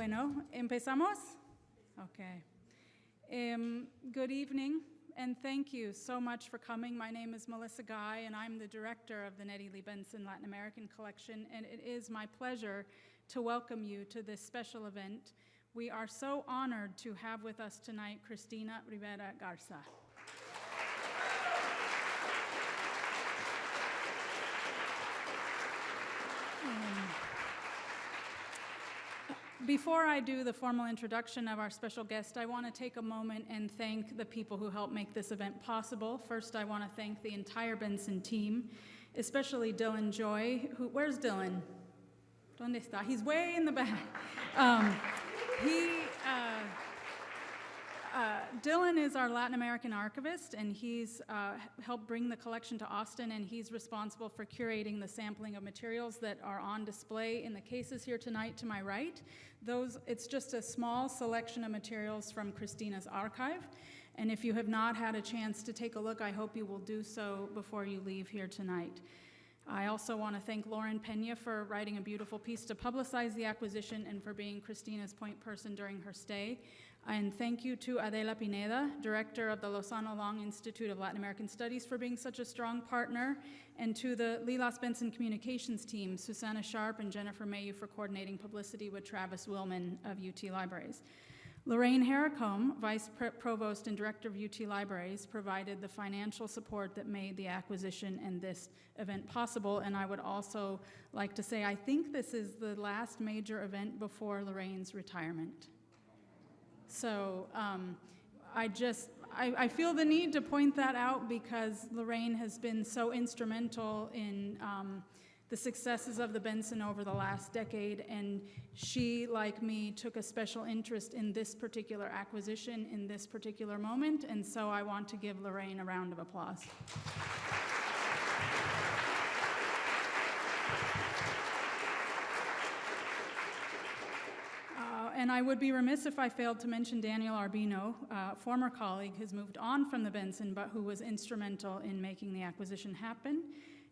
Bueno, ¿empezamos? Okay. Good evening, and thank you so much for coming. My name is Melissa Guy, and I'm the director of the Nettie Lee Benson Latin American Collection, and it is my pleasure to welcome you to this special event. We are so honored to have with us tonight Cristina Rivera Garza. Before I do the formal introduction of our special guest, I want to take a moment and thank the people who helped make this event possible. First, I want to thank the entire Benson team, especially Dylan Joy. Where's Dylan? ¿Dónde está? He's way in the back. Dylan is our Latin American archivist, and he's helped bring the collection to Austin, and he's responsible for curating the sampling of materials that are on display in the cases here tonight to my right. It's just a small selection of materials from Cristina's archive, and if you have not had a chance to take a look, I hope you will do so before you leave here tonight. I also want to thank Lauren Pena for writing a beautiful piece to publicize the acquisition and for being Cristina's point person during her stay. And thank you to Adela Pineda, director of the Lozano Long Institute of Latin American Studies, for being such a strong partner, and to the Lilas Benson communications team, Susanna Sharp and Jennifer Mayu, for coordinating publicity with Travis Willman of UT Libraries. Lorraine Harricombe, Vice Provost and Director of UT Libraries, provided the financial support that made the acquisition and this event possible. And I would also like to say, I think this is the last major event before Lorraine's retirement. So I feel the need to point that out because Lorraine has been so instrumental in the successes of the Benson over the last decade, and she, like me, took a special interest in this particular acquisition in this particular moment, and so I want to give Lorraine a round of applause. And I would be remiss if I failed to mention Daniel Arbino, former colleague who's moved on from the Benson, but who was instrumental in making the acquisition happen.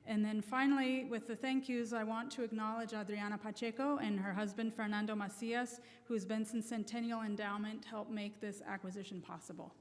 And then finally, with the thank yous, I want to acknowledge Adriana Pacheco and her husband, Fernando Macias, whose Benson Centennial Endowment helped make this acquisition possible.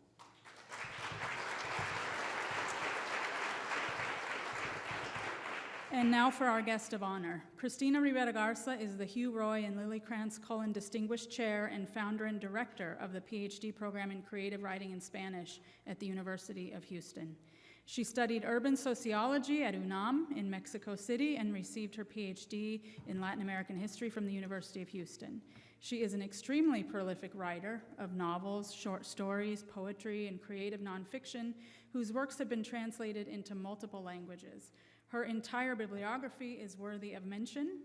And now for our guest of honor. Cristina Rivera Garza is the Hugh Roy and Lily Krantz Cullen Distinguished Chair and founder and director of the PhD program in Creative Writing in Spanish at the University of Houston. She studied urban sociology at UNAM in Mexico City and received her PhD in Latin American history from the University of Houston. She is an extremely prolific writer of novels, short stories, poetry, and creative nonfiction, whose works have been translated into multiple languages. Her entire bibliography is worthy of mention.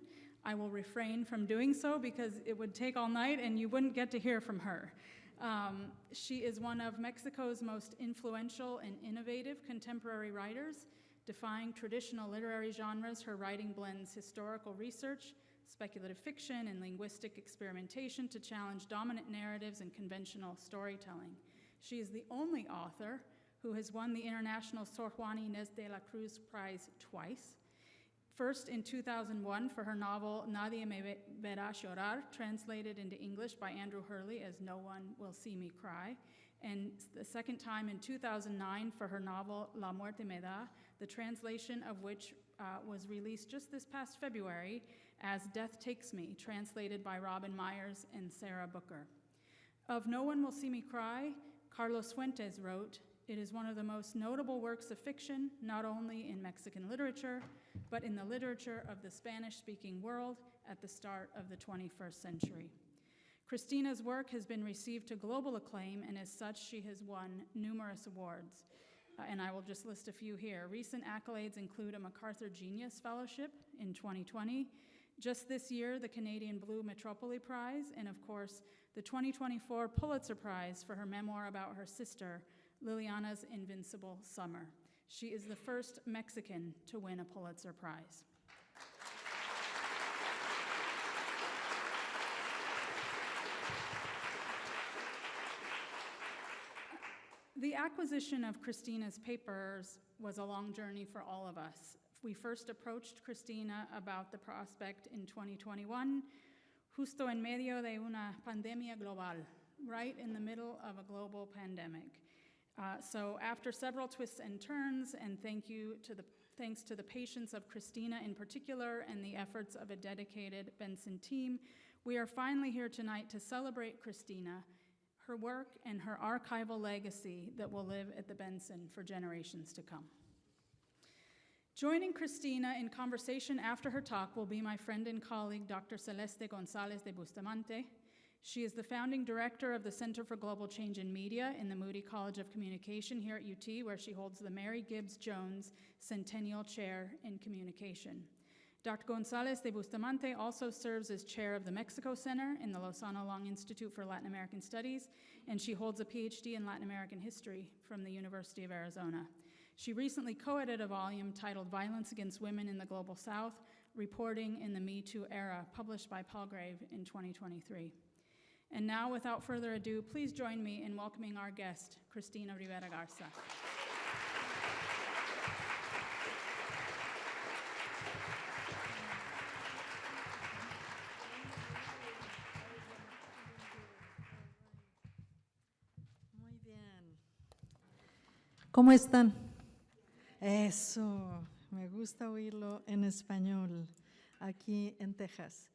I will refrain from doing so because it would take all night and you wouldn't get to hear from her. She is one of Mexico's most influential and innovative contemporary writers. Defying traditional literary genres, her writing blends historical research, speculative fiction, and linguistic experimentation to challenge dominant narratives and conventional storytelling. She is the only author who has won the International Sor Juan Inés de la Cruz Prize twice. First in 2001 for her novel Nadie me verá llorar, translated into English by Andrew Hurley as No One Will See Me Cry, and the second time in 2009 for her novel La Muerte me da, the translation of which was released just this past February as Death Takes Me, translated by Robin Myers and Sarah Booker. Of No One Will See Me Cry, Carlos Fuentes wrote, "It is one of the most notable works of fiction, not only in Mexican literature, but in the literature of the Spanish-speaking world at the start of the 21st century." Cristina's work has been received to global acclaim, and as such, she has won numerous awards. And I will just list a few here. Recent accolades include a MacArthur Genius Fellowship in 2020, just this year, the Canadian Blue Metropoli Prize, and of course, the 2024 Pulitzer Prize for her memoir about her sister, Liliana's Invincible Summer. She is the first Mexican to win a Pulitzer Prize. The acquisition of Cristina's papers was a long journey for all of us. We first approached Cristina about the prospect in 2021. justo en medio de una pandemia global, right in the middle of a global pandemic. So after several twists and turns, and thanks to the patience of Cristina in particular and the efforts of a dedicated Benson team, we are finally here tonight to celebrate Cristina, her work, and her archival legacy that will live at the Benson for generations to come. Joining Cristina in conversation after her talk will be my friend and colleague, Dr. Celeste González de Bustamante. She is the founding director of the Center for Global Change in Media in the Moody College of Communication here at UT, where she holds the Mary Gibbs Jones Centennial Chair in Communication. Dr. González de Bustamante also serves as chair of the Mexico Center in the Lozano Long Institute for Latin American Studies, and she holds a PhD in Latin American History from the University of Arizona. She recently co-edited a volume titled Violence Against Women in the Global South, Reporting in the Me Too Era, published by Palgrave in 2023. And now, without further ado, please join me in welcoming our guest, Cristina Rivera Garza. Muy bien. ¿Cómo están? Eso, me gusta oírlo en español, aquí en Texas.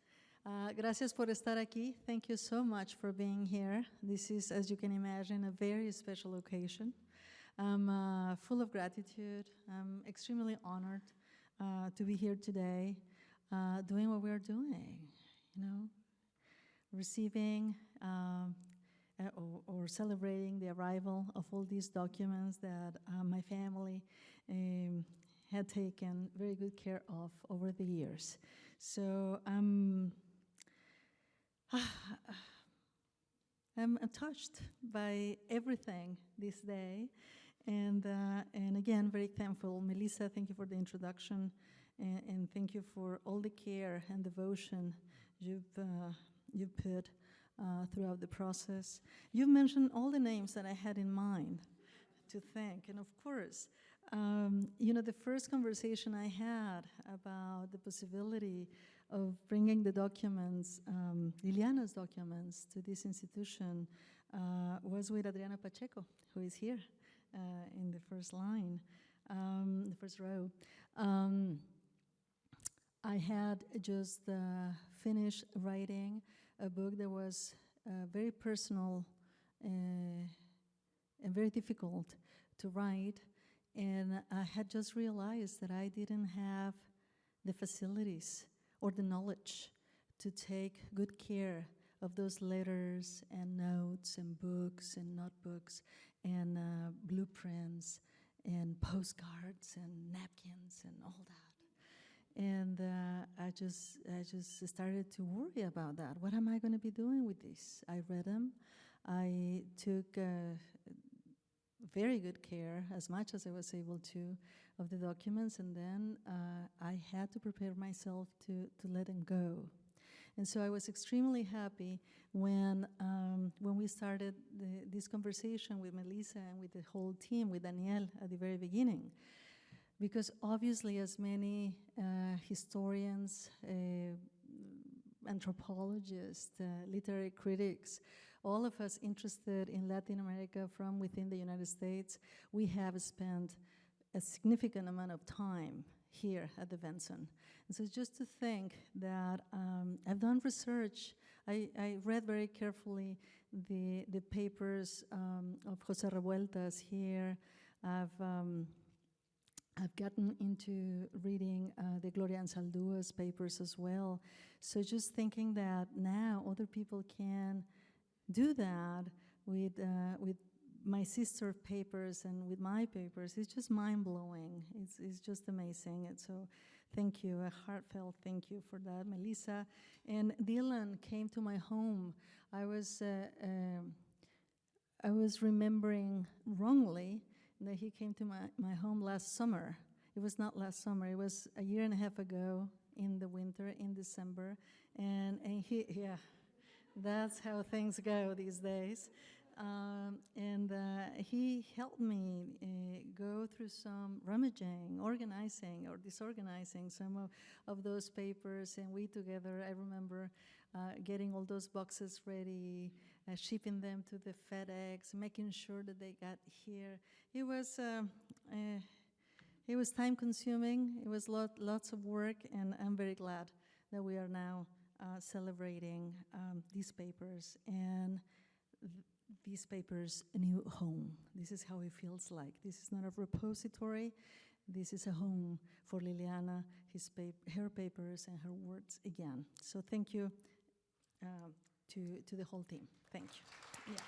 Gracias por estar aquí. Thank you so much for being here. This is, as you can imagine, a very special occasion. I'm full of gratitude. I'm extremely honored to be here today, doing what we're doing, receiving or celebrating the arrival of all these documents that my family had taken very good care of over the years. So I'm touched by everything this day, and again, very thankful. Melissa, thank you for the introduction, and thank you for all the care and devotion you've put throughout the process. You've mentioned all the names that I had in mind to thank, and of course, the first conversation I had about the possibility of bringing the documents, Liliana's documents, to this institution was with Adriana Pacheco, who is here in the first line, the first row. I had just finished writing a book that was very personal and very difficult to write, and I had just realized that I didn't have the facilities or the knowledge to take good care of those letters and notes and books and notebooks and blueprints and postcards and napkins and all that. And I just started to worry about that. What am I going to be doing with this? I read them. I took very good care, as much as I was able to, of the documents, and then I had to prepare myself to let them go. And so I was extremely happy when we started this conversation with Melissa and with the whole team, with Daniel at the very beginning. Because obviously, as many historians, anthropologists, literary critics, all of us interested in Latin America from within the United States, we have spent a significant amount of time here at the Benson. And so just to think that I've done research, I read very carefully the papers of Jose Revueltas here. I've gotten into reading the Gloria Anzaldua's papers as well. So just thinking that now other people can do that with my sister's papers and with my papers, it's just mind-blowing. It's just amazing. And so thank you, a heartfelt thank you for that, Melissa. And Dylan came to my home. I was remembering wrongly that he came to my home last summer. It was not last summer, it was a year and a half ago in the winter, in December. And he, yeah, that's how things go these days. He helped me go through some rummaging, organizing or disorganizing some of those papers, and we together, I remember, getting all those boxes ready, shipping them to the FedEx, making sure that they got here. It was time-consuming. It was lots of work, and I'm very glad that we are now celebrating these papers and these papers a new home. This is how it feels like. This is not a repository. This is a home for Liliana, her papers, and her words again. So thank you to the whole team. Thank you. Yeah.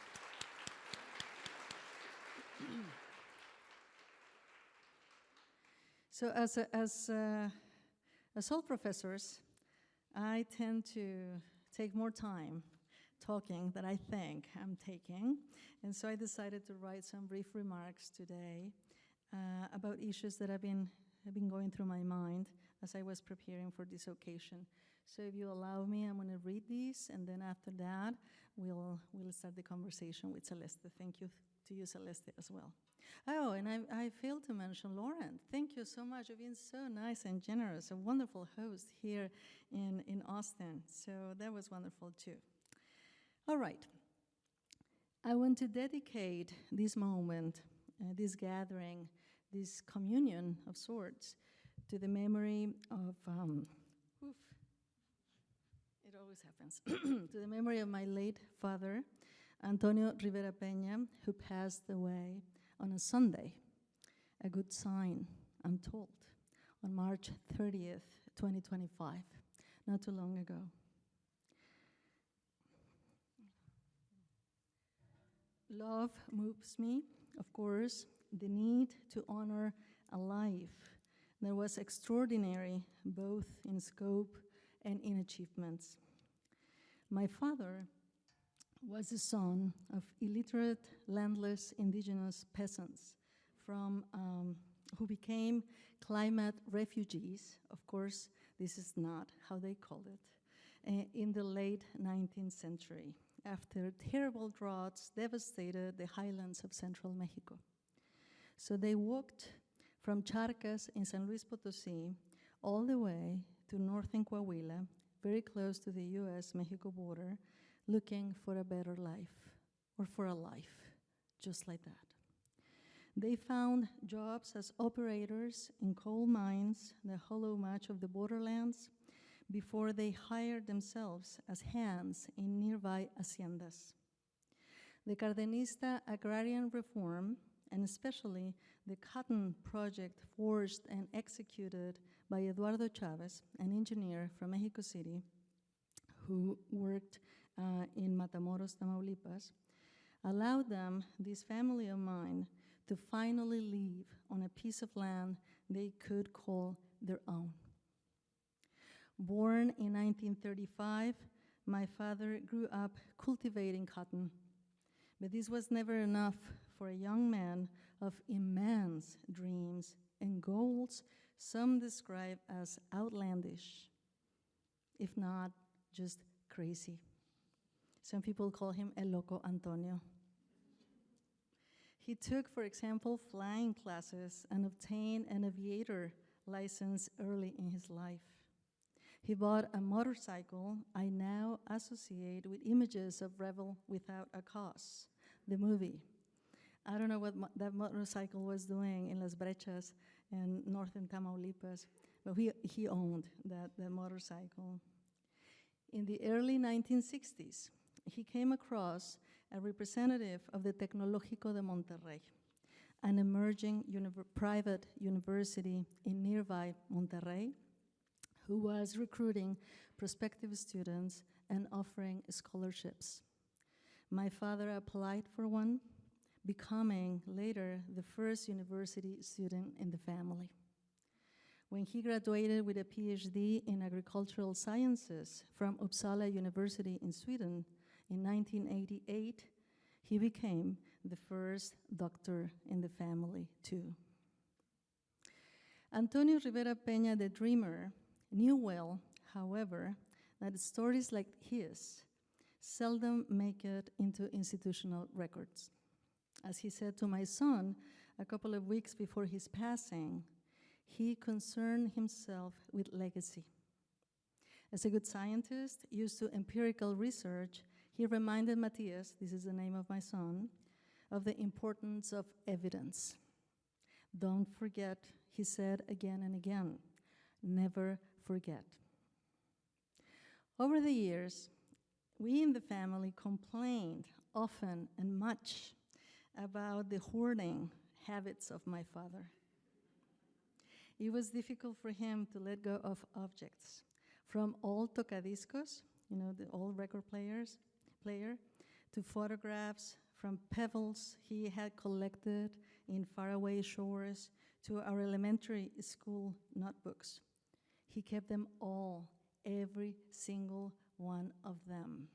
So as all professors, I tend to take more time talking than I think I'm taking. And so I decided to write some brief remarks today about issues that have been going through my mind as I was preparing for this occasion. So if you allow me, I'm going to read these, and then after that, we'll start the conversation with Celeste. Thank you to you, Celeste, as well. Oh, and I failed to mention Lauren. Thank you so much for being so nice and generous, a wonderful host here in Austin. So that was wonderful, too. All right. I want to dedicate this moment, this gathering, this communion of sorts, to the memory of, it always happens, to the memory of my late father, Antonio Rivera Peña, who passed away on a Sunday, a good sign, I'm told, on March 30th, 2025, not too long ago. Love moves me, of course, the need to honor a life that was extraordinary, both in scope and in achievements. My father was the son of illiterate, landless, indigenous peasants who became climate refugees. Of course, this is not how they called it, in the late 19th century, after terrible droughts devastated the highlands of central Mexico. So they walked from Charcas in San Luis Potosí all the way to northern Coahuila, very close to the US-Mexico border, looking for a better life, or for a life, just like that. They found jobs as operators in coal mines, the hollow much of the borderlands, before they hired themselves as hands in nearby haciendas. The Cardenista agrarian reform, and especially the cotton project forged and executed by Eduardo Chavez, an engineer from Mexico City, who worked in Matamoros, Tamaulipas, allowed them, this family of mine, to finally live on a piece of land they could call their own. Born in 1935, my father grew up cultivating cotton, but this was never enough for a young man of immense dreams and goals some describe as outlandish, if not just crazy. Some people call him El Loco Antonio. He took, for example, flying classes and obtained an aviator license early in his life. He bought a motorcycle I now associate with images of Rebel Without a Cause, the movie. I don't know what that motorcycle was doing in Las Brechas and northern Tamaulipas, but he owned that motorcycle. In the early 1960s, he came across a representative of the Tecnológico de Monterrey, an emerging private university in nearby Monterrey, who was recruiting prospective students and offering scholarships. My father applied for one, becoming later the first university student in the family. When he graduated with a PhD in agricultural sciences from Uppsala University in Sweden in 1988, he became the first doctor in the family, too. Antonio Rivera Peña, the dreamer, knew well, however, that stories like his seldom make it into institutional records. As he said to my son a couple of weeks before his passing, he concerned himself with legacy. As a good scientist used to empirical research, he reminded Matthias, this is the name of my son, of the importance of evidence. Don't forget, he said again and again, never forget. Over the years, we in the family complained often and much about the hoarding habits of my father. It was difficult for him to let go of objects, from old tocadiscos, the old record player, to photographs, from pebbles he had collected in faraway shores, to our elementary school notebooks. He kept them all, every single one of them.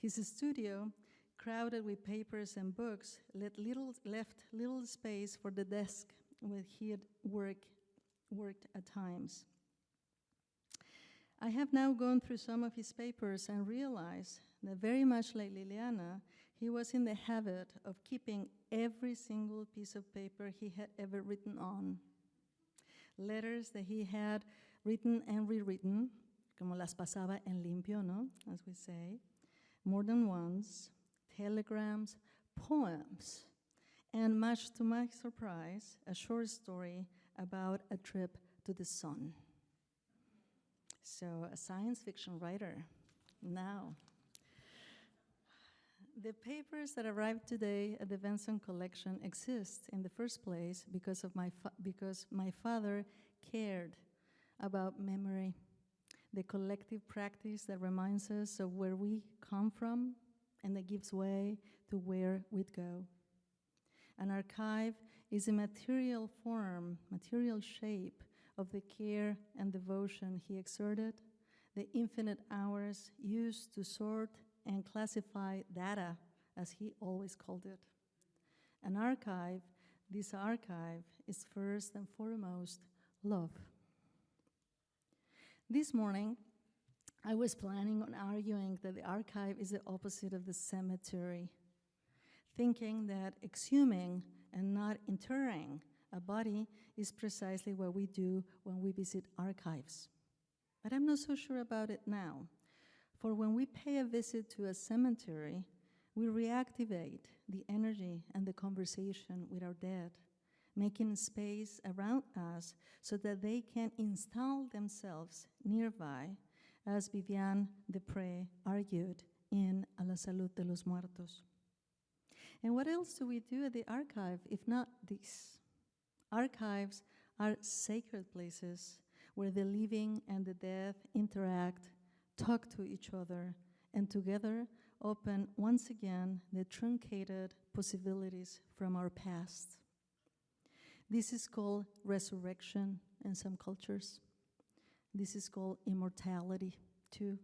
His studio, crowded with papers and books, left little space for the desk where he had worked at times. I have now gone through some of his papers and realized that very much like Liliana, he was in the habit of keeping every single piece of paper he had ever written on. Letters that he had written and rewritten, como las pasaba en limpio, ¿no? As we say, more than once, telegrams, poems, and much to my surprise, a short story about a trip to the sun. So, a science fiction writer now. The papers that arrived today at the Benson collection exist in the first place because my father cared about memory, the collective practice that reminds us of where we come from and that gives way to where we'd go. An archive is a material form, material shape of the care and devotion he exerted, the infinite hours used to sort and classify data, as he always called it. An archive, this archive, is first and foremost love. This morning, I was planning on arguing that the archive is the opposite of the cemetery, thinking that exhuming and not interring a body is precisely what we do when we visit archives. But I'm not so sure about it now. For when we pay a visit to a cemetery, we reactivate the energy and the conversation with our dead, making space around us so that they can install themselves nearby, as Viviane Desprez argued in A la Salud de los Muertos. And what else do we do at the archive if not this? Archives are sacred places where the living and the dead interact, talk to each other, and together open once again the truncated possibilities from our past. This is called resurrection in some cultures. This is called immortality too.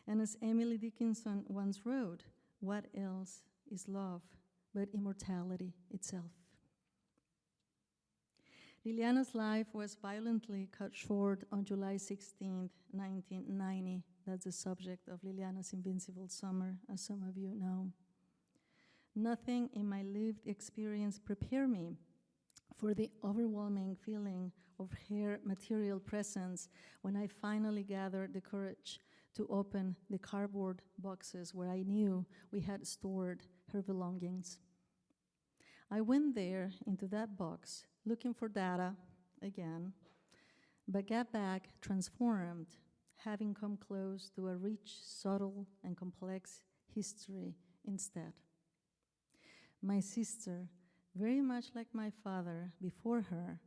And as Emily Dickinson once wrote, what else is love but immortality itself? Liliana's life was violently cut short on July 16, 1990. That's the subject of Liliana's Invincible Summer, as some of you know. Nothing in my lived experience prepared me for the overwhelming feeling of her material presence when I finally gathered the courage to open the cardboard boxes where I knew we had stored her belongings. I went there into that box looking for data again, but got back transformed, having come close to a rich, subtle, and complex history instead. My sister, very much like my father before her,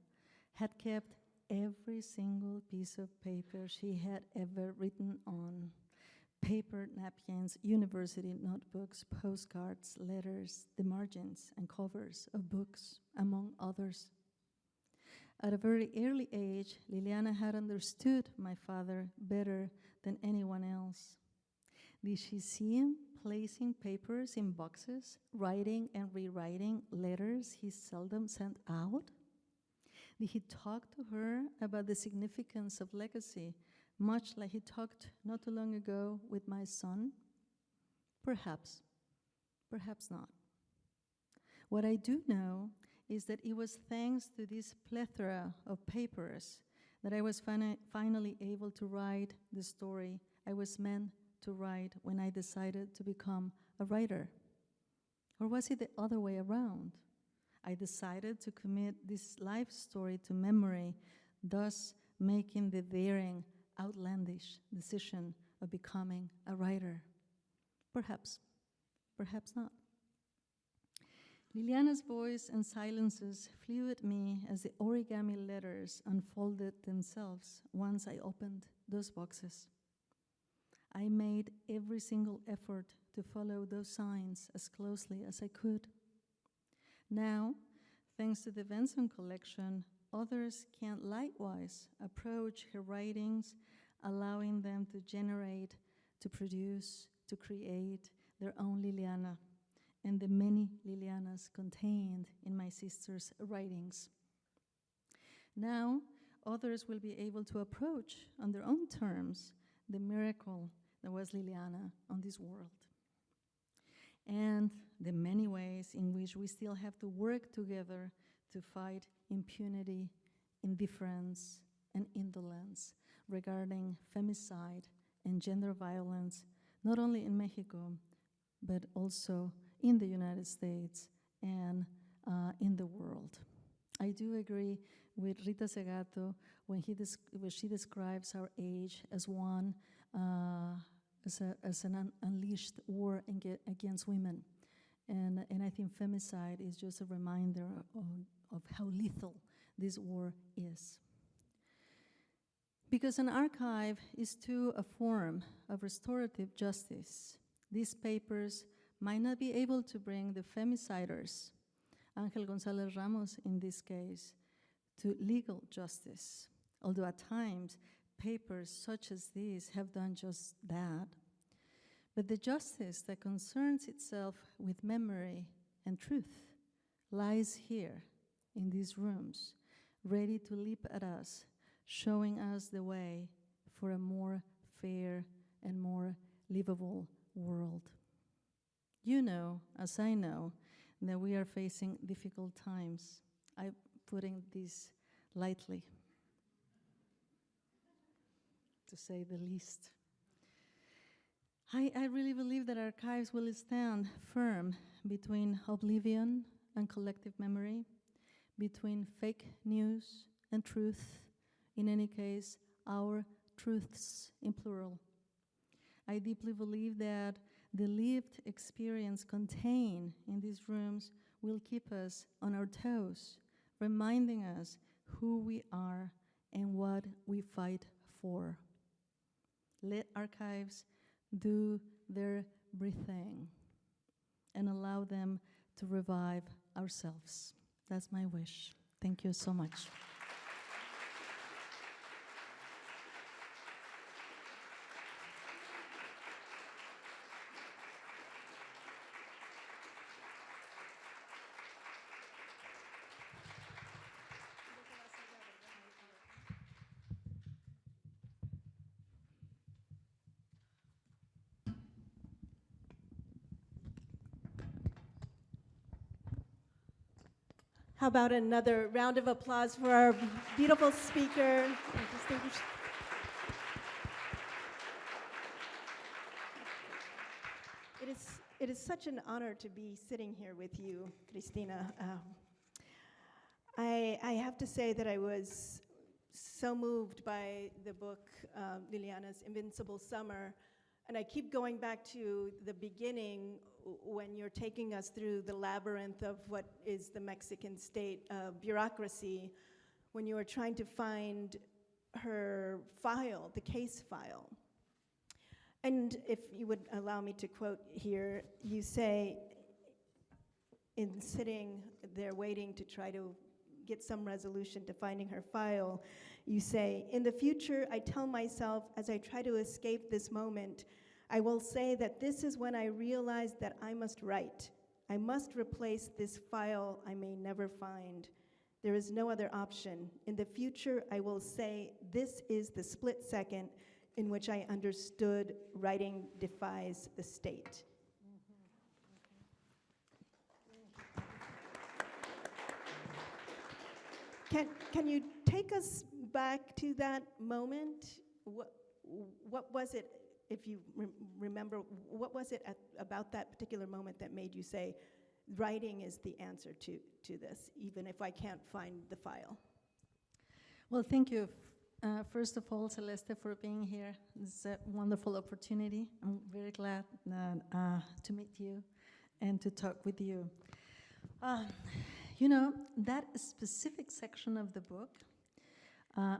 had kept every single piece of paper she had ever written on. Paper napkins, university notebooks, postcards, letters, the margins and covers of books, among others. At a very early age, Liliana had understood my father better than anyone else. Did she see him placing papers in boxes, writing and rewriting letters he seldom sent out? Did he talk to her about the significance of legacy, much like he talked not too long ago with my son? Perhaps, perhaps not. What I do know is that it was thanks to this plethora of papers that I was finally able to write the story I was meant to write when I decided to become a writer? Or was it the other way around? I decided to commit this life story to memory, thus making the daring, outlandish decision of becoming a writer. Perhaps, perhaps not. Liliana's voice and silences flew at me as the origami letters unfolded themselves once I opened those boxes. I made every single effort to follow those signs as closely as I could. Now, thanks to the Benson collection, others can likewise approach her writings, allowing them to generate, to produce, to create their own Liliana, and the many Lilianas contained in my sister's writings. Now, others will be able to approach on their own terms the miracle that was Liliana on this world, and the many ways in which we still have to work together to fight impunity, indifference, and indolence regarding femicide and gender violence, not only in Mexico, but also in the United States and in the world. I do agree with Rita Segato when she describes our age as one, as an unleashed war against women. And I think femicide is just a reminder of how lethal this war is. Because an archive is too a form of restorative justice, these papers might not be able to bring the femiciders, Ángel González Ramos in this case, to legal justice, although at times papers such as these have done just that. But the justice that concerns itself with memory and truth lies here in these rooms, ready to leap at us, showing us the way for a more fair and more livable world. You know, as I know, that we are facing difficult times. I'm putting this lightly, to say the least. I really believe that archives will stand firm between oblivion and collective memory, between fake news and truth, in any case, our truths in plural. I deeply believe that the lived experience contained in these rooms will keep us on our toes, reminding us who we are and what we fight for. Let archives do their breathing and allow them to revive ourselves. That's my wish. Thank you so much. How about another round of applause for our beautiful speaker? It is such an honor to be sitting here with you, Cristina. I have to say that I was so moved by the book, Liliana's Invincible Summer, and I keep going back to the beginning when you're taking us through the labyrinth of what is the Mexican state bureaucracy, when you were trying to find her file, the case file. And if you would allow me to quote here, you say, in sitting there waiting to try to get some resolution to finding her file, you say, "In the future, I tell myself as I try to escape this moment, I will say that this is when I realized that I must write. I must replace this file I may never find. There is no other option. In the future, I will say this is the split second in which I understood writing defies the state." Can you take us back to that moment? What was it, if you remember, what was it about that particular moment that made you say, writing is the answer to this, even if I can't find the file? Well, thank you. First of all, Celeste, for being here. It's a wonderful opportunity. I'm very glad to meet you and to talk with you. You know, that specific section of the book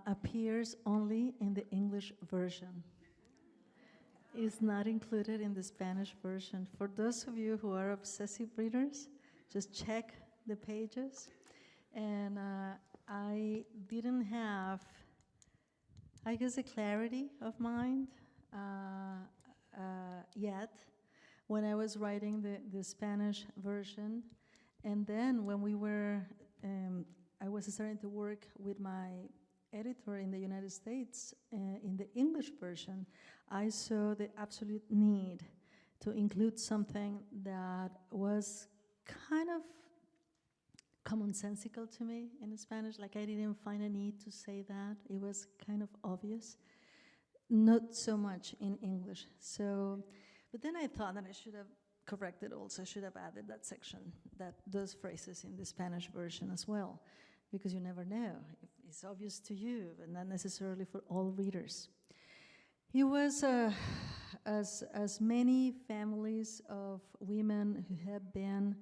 appears only in the English version. It's not included in the Spanish version. For those of you who are obsessive readers, just check the pages. And I didn't have, I guess, a clarity of mind yet when I was writing the Spanish version. And then when we were, I was starting to work with my editor in the United States in the English version, I saw the absolute need to include something that was kind of commonsensical to me in Spanish. Like, I didn't find a need to say that. It was kind of obvious. Not so much in English. So, but then I thought that I should have corrected also. I should have added that section, those phrases in the Spanish version as well, because you never know. It's obvious to you, but not necessarily for all readers. He was, as many families of women who have been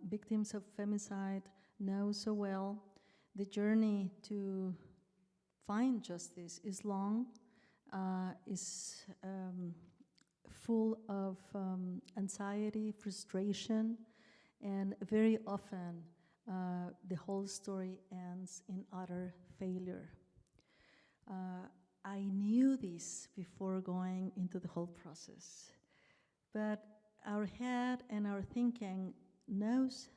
victims of femicide know so well, the journey to find justice is long, is full of anxiety, frustration, and very often the whole story ends in utter failure. I knew this before going into the whole process, but our head and our thinking knows,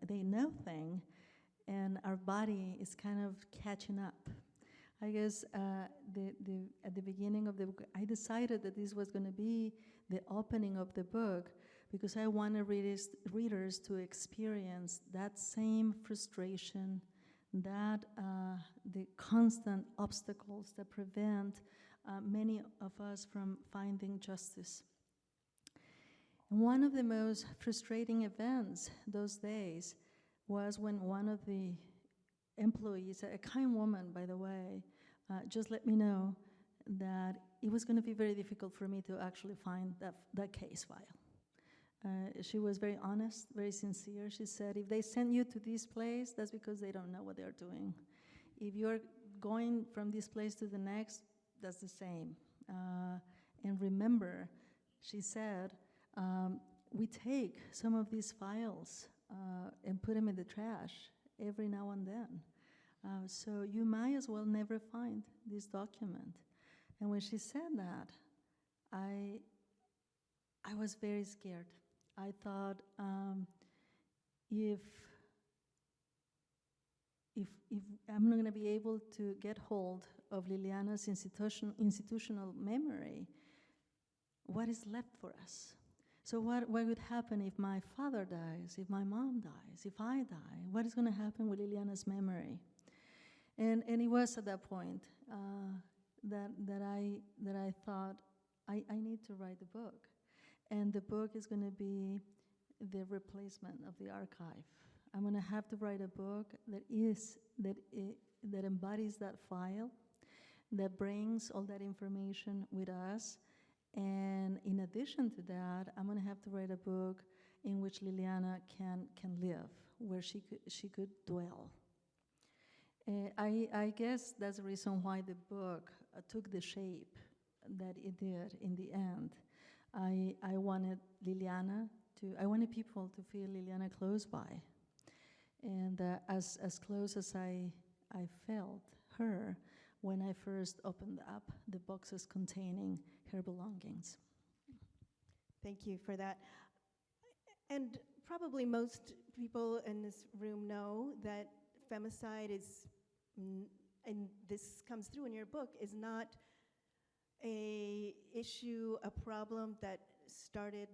they know things, and our body is kind of catching up. I guess at the beginning of the book, I decided that this was going to be the opening of the book because I wanted readers to experience that same frustration, that the constant obstacles that prevent many of us from finding justice. And one of the most frustrating events those days was when one of the employees, a kind woman, by the way, just let me know that it was going to be very difficult for me to actually find that case file. She was very honest, very sincere. She said, if they send you to this place, that's because they don't know what they're doing. If you're going from this place to the next, that's the same. And remember, she said, we take some of these files and put them in the trash every now and then. So you might as well never find this document. And when she said that, I was very scared. I thought, if I'm not going to be able to get hold of Liliana's institutional memory, what is left for us? So what would happen if my father dies, if my mom dies, if I die? What is going to happen with Liliana's memory? And it was at that point that I thought, I need to write the book. And the book is going to be the replacement of the archive. I'm going to have to write a book that embodies that file, that brings all that information with us. And in addition to that, I'm going to have to write a book in which Liliana can live, where she could dwell. I guess that's the reason why the book took the shape that it did in the end. I wanted I wanted people to feel Liliana close by. And as close as I felt her when I first opened up the boxes containing her belongings. Thank you for that. And probably most people in this room know that femicide is, and this comes through in your book, is not a issue, a problem that started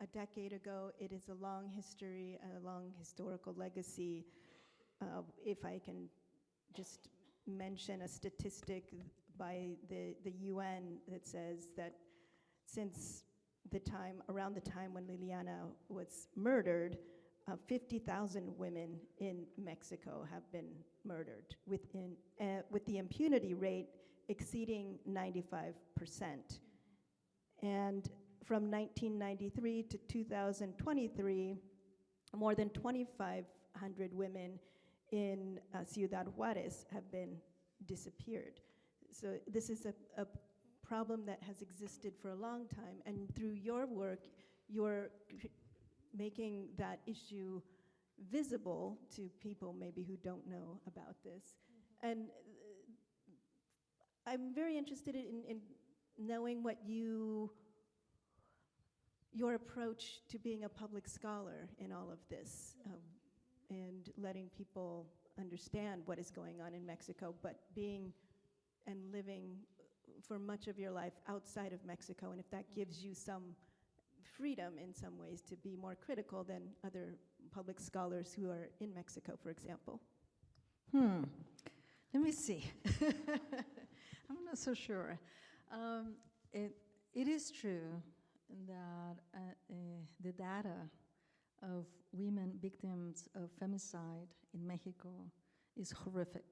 a decade ago. It is a long history, a long historical legacy. If I can just mention a statistic by the UN that says that since around the time when Liliana was murdered, 50,000 women in Mexico have been murdered, with the impunity rate exceeding 95%. And from 1993 to 2023, more than 2,500 women in Ciudad Juarez have been disappeared. So this is a problem that has existed for a long time, and through your work, you're making that issue visible to people maybe who don't know about this. And I'm very interested in knowing what your approach to being a public scholar in all of this, and letting people understand what is going on in Mexico, but being and living for much of your life outside of Mexico, and if that gives you some freedom in some ways to be more critical than other public scholars who are in Mexico, for example. Let me see. I'm not so sure. It is true that the data of women victims of femicide in Mexico is horrific.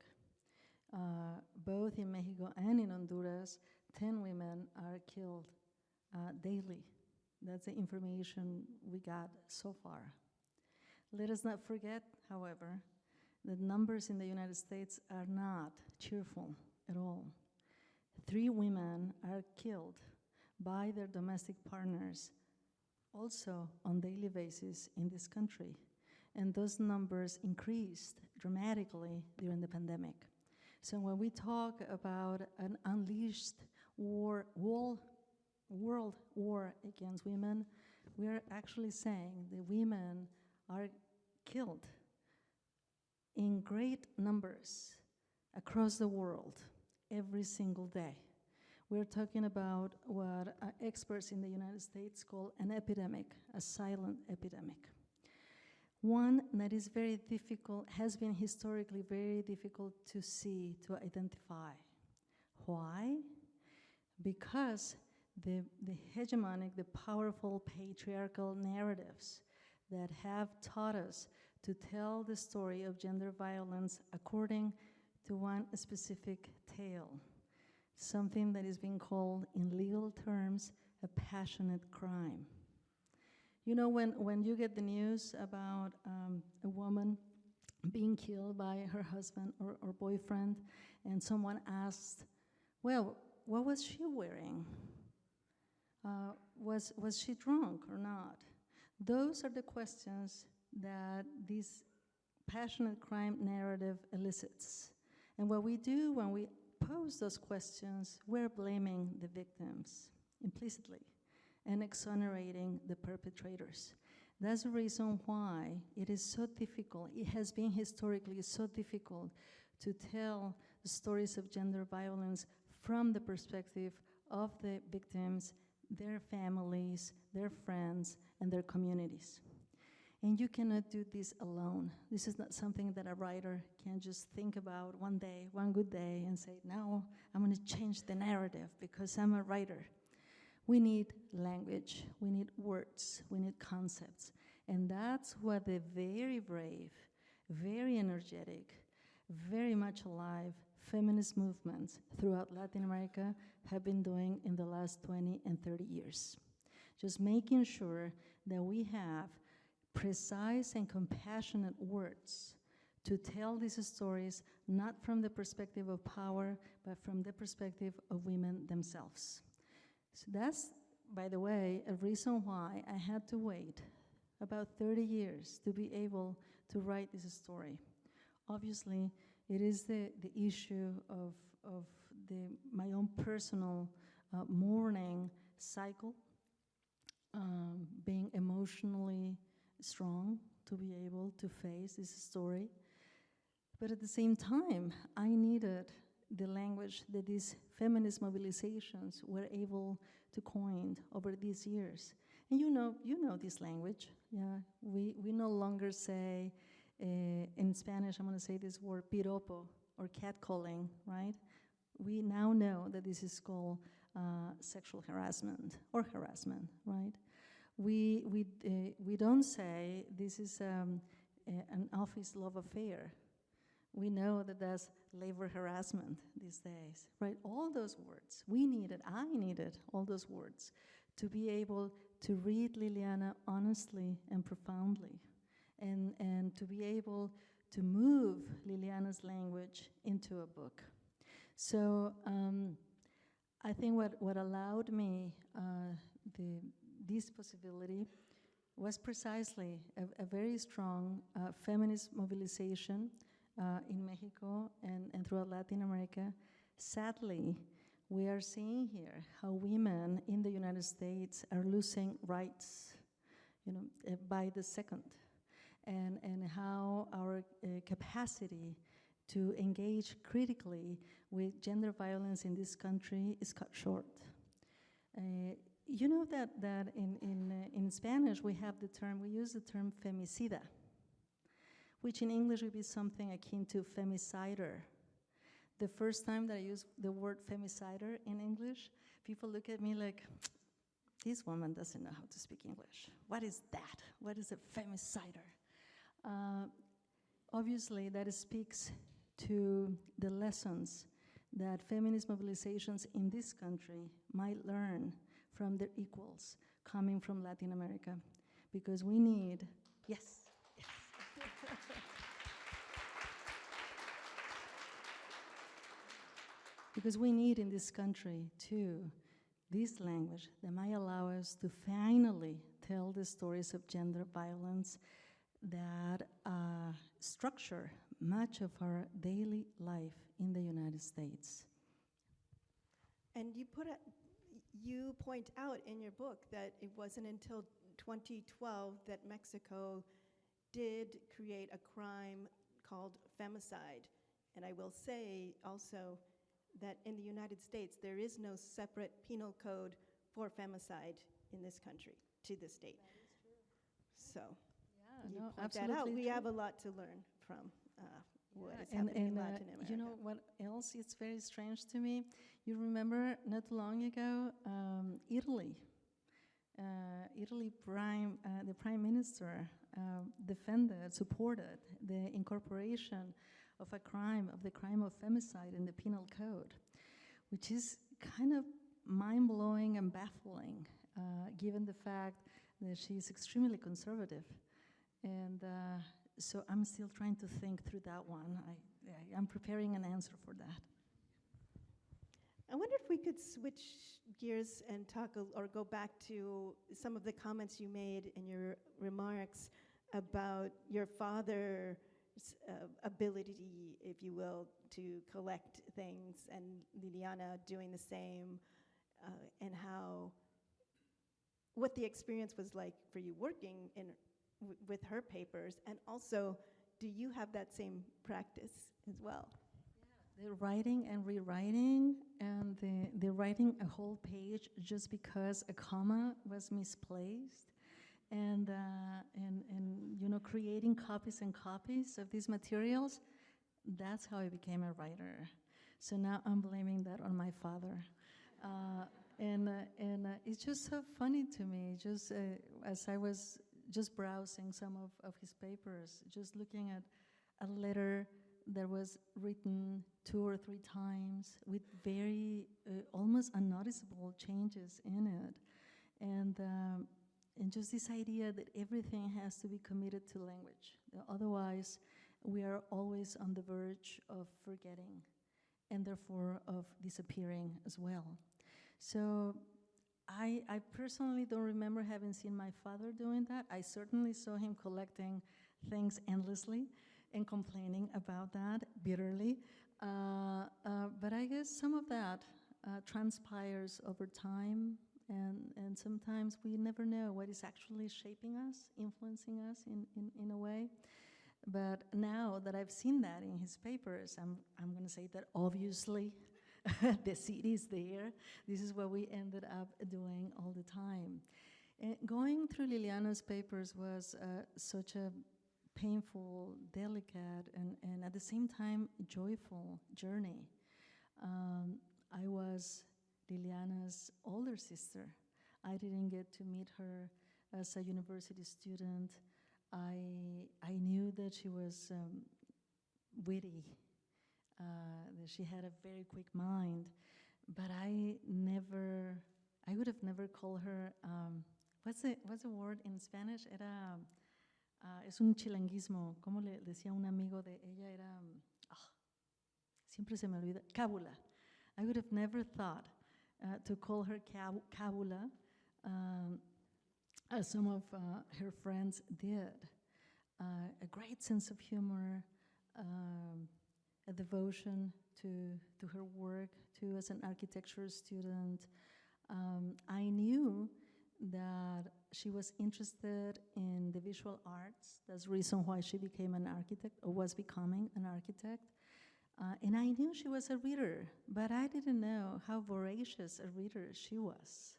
Both in Mexico and in Honduras, 10 women are killed daily. That's the information we got so far. Let us not forget, however, that numbers in the United States are not cheerful at all. 3 women are killed by their domestic partners also on daily basis in this country. And those numbers increased dramatically during the pandemic. So when we talk about an unleashed world war against women, we are actually saying that women are killed in great numbers across the world every single day. We're talking about what experts in the United States call an epidemic, a silent epidemic. One that is very difficult, has been historically very difficult to see, to identify. Why? Because the hegemonic, the powerful patriarchal narratives that have taught us to tell the story of gender violence according to one specific tale, something that is being called in legal terms a passionate crime. You know, when you get the news about a woman being killed by her husband or boyfriend, and someone asks, well, what was she wearing? Was she drunk or not? Those are the questions that this passionate crime narrative elicits. And what we do when we pose those questions, we're blaming the victims implicitly and exonerating the perpetrators. That's the reason why it is so difficult, it has been historically so difficult to tell the stories of gender violence from the perspective of the victims, their families, their friends, and their communities. And you cannot do this alone. This is not something that a writer can just think about one day, one good day, and say, now I'm going to change the narrative because I'm a writer. We need language, we need words, we need concepts. And that's what the very brave, very energetic, very much alive feminist movements throughout Latin America have been doing in the last 20 and 30 years. Just making sure that we have precise and compassionate words to tell these stories, not from the perspective of power, but from the perspective of women themselves. So that's, by the way, a reason why I had to wait about 30 years to be able to write this story. Obviously, it is the issue of my own personal mourning cycle, being emotionally strong to be able to face this story. But at the same time, I needed the language that these feminist mobilizations were able to coin over these years. And you know this language. Yeah, we no longer say, in Spanish, I'm going to say this word, piropo, or catcalling, right? We now know that this is called sexual harassment or harassment, right? We don't say this is an office love affair. We know that that's labor harassment these days, right? All those words, we needed, I needed all those words to be able to read Liliana honestly and profoundly, and to be able to move Liliana's language into a book. So I think what allowed me this possibility was precisely a very strong feminist mobilization in Mexico and throughout Latin America. Sadly, we are seeing here how women in the United States are losing rights, by the second, and how our capacity to engage critically with gender violence in this country is cut short. You know that in Spanish we use the term femicida, which in English would be something akin to femicider. The first time that I used the word femicider in English, people look at me like, this woman doesn't know how to speak English. What is that? What is a femicider? Obviously, that speaks to the lessons that feminist mobilizations in this country might learn from their equals coming from Latin America, because we need, yes. Because we need in this country, too, this language that might allow us to finally tell the stories of gender violence that structure much of our daily life in the United States. And you point out in your book that it wasn't until 2012 that Mexico did create a crime called femicide. And I will say also that in the United States, there is no separate penal code for femicide in this country to this date. That is true. So Yeah, you no, point that out. absolutely We true. have a lot to learn from what is and happening in Latin America. you know what else is very strange to me? You remember not long ago, Italy. The prime minister supported the incorporation of the crime of femicide in the penal code, which is kind of mind-blowing and baffling, given the fact that she's extremely conservative. And so I'm still trying to think through that one. I'm preparing an answer for that. I wonder if we could switch gears and talk or go back to some of the comments you made in your remarks about your father's ability, if you will, to collect things, and Liliana doing the same, and what the experience was like for you working with her papers, and also, do you have that same practice as well? The writing and rewriting, and the writing a whole page just because a comma was misplaced, and creating copies and copies of these materials. That's how I became a writer. So now I'm blaming that on my father, and it's just so funny to me. Just as I was just browsing some of his papers, just looking at a letter that was written 2 or 3 times with very almost unnoticeable changes in it, and just this idea that everything has to be committed to language. Otherwise, we are always on the verge of forgetting, and therefore of disappearing as well. So I personally don't remember having seen my father doing that. I certainly saw him collecting things endlessly and complaining about that bitterly. But I guess some of that transpires over time, and sometimes we never know what is actually shaping us, influencing us in a way. But now that I've seen that in his papers, I'm going to say that obviously the seed is there. This is what we ended up doing all the time. Going through Liliana's papers was such a painful, delicate, and at the same time joyful journey. I was Liliana's older sister. I didn't get to meet her as a university student. I knew that she was witty, that she had a very quick mind, but I would have never called her, what's the word in Spanish? Era, es un chilanguismo, como le decía un amigo de ella, era, siempre se me olvida, cábula. I would have never thought to call her cábula, as some of her friends did. A great sense of humor, a devotion to her work, too, as an architecture student. I knew that she was interested in the visual arts. That's the reason why she became an architect, or was becoming an architect. And I knew she was a reader, but I didn't know how voracious a reader she was.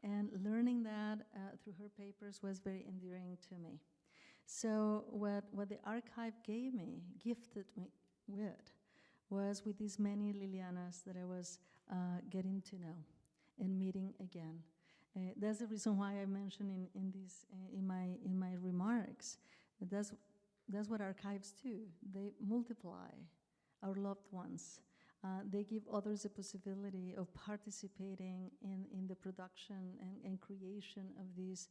And learning that through her papers was very endearing to me. So what the archive gifted me with these many Lilianas that I was getting to know and meeting again. That's the reason why I mentioned in my remarks. That's what archives do. They multiply our loved ones. They give others the possibility of participating in the production and creation of these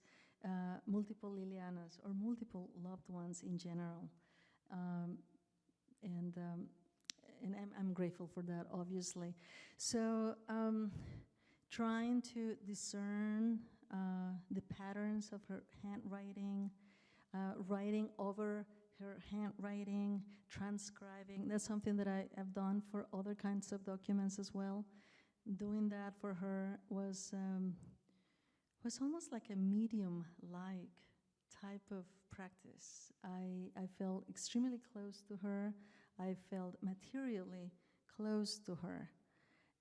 multiple Lilianas or multiple loved ones in general. And I'm grateful for that, obviously. So trying to discern the patterns of her handwriting, writing over her handwriting, transcribing. That's something that I have done for other kinds of documents as well. Doing that for her was almost like a medium-like type of practice. I felt extremely close to her. I felt materially close to her.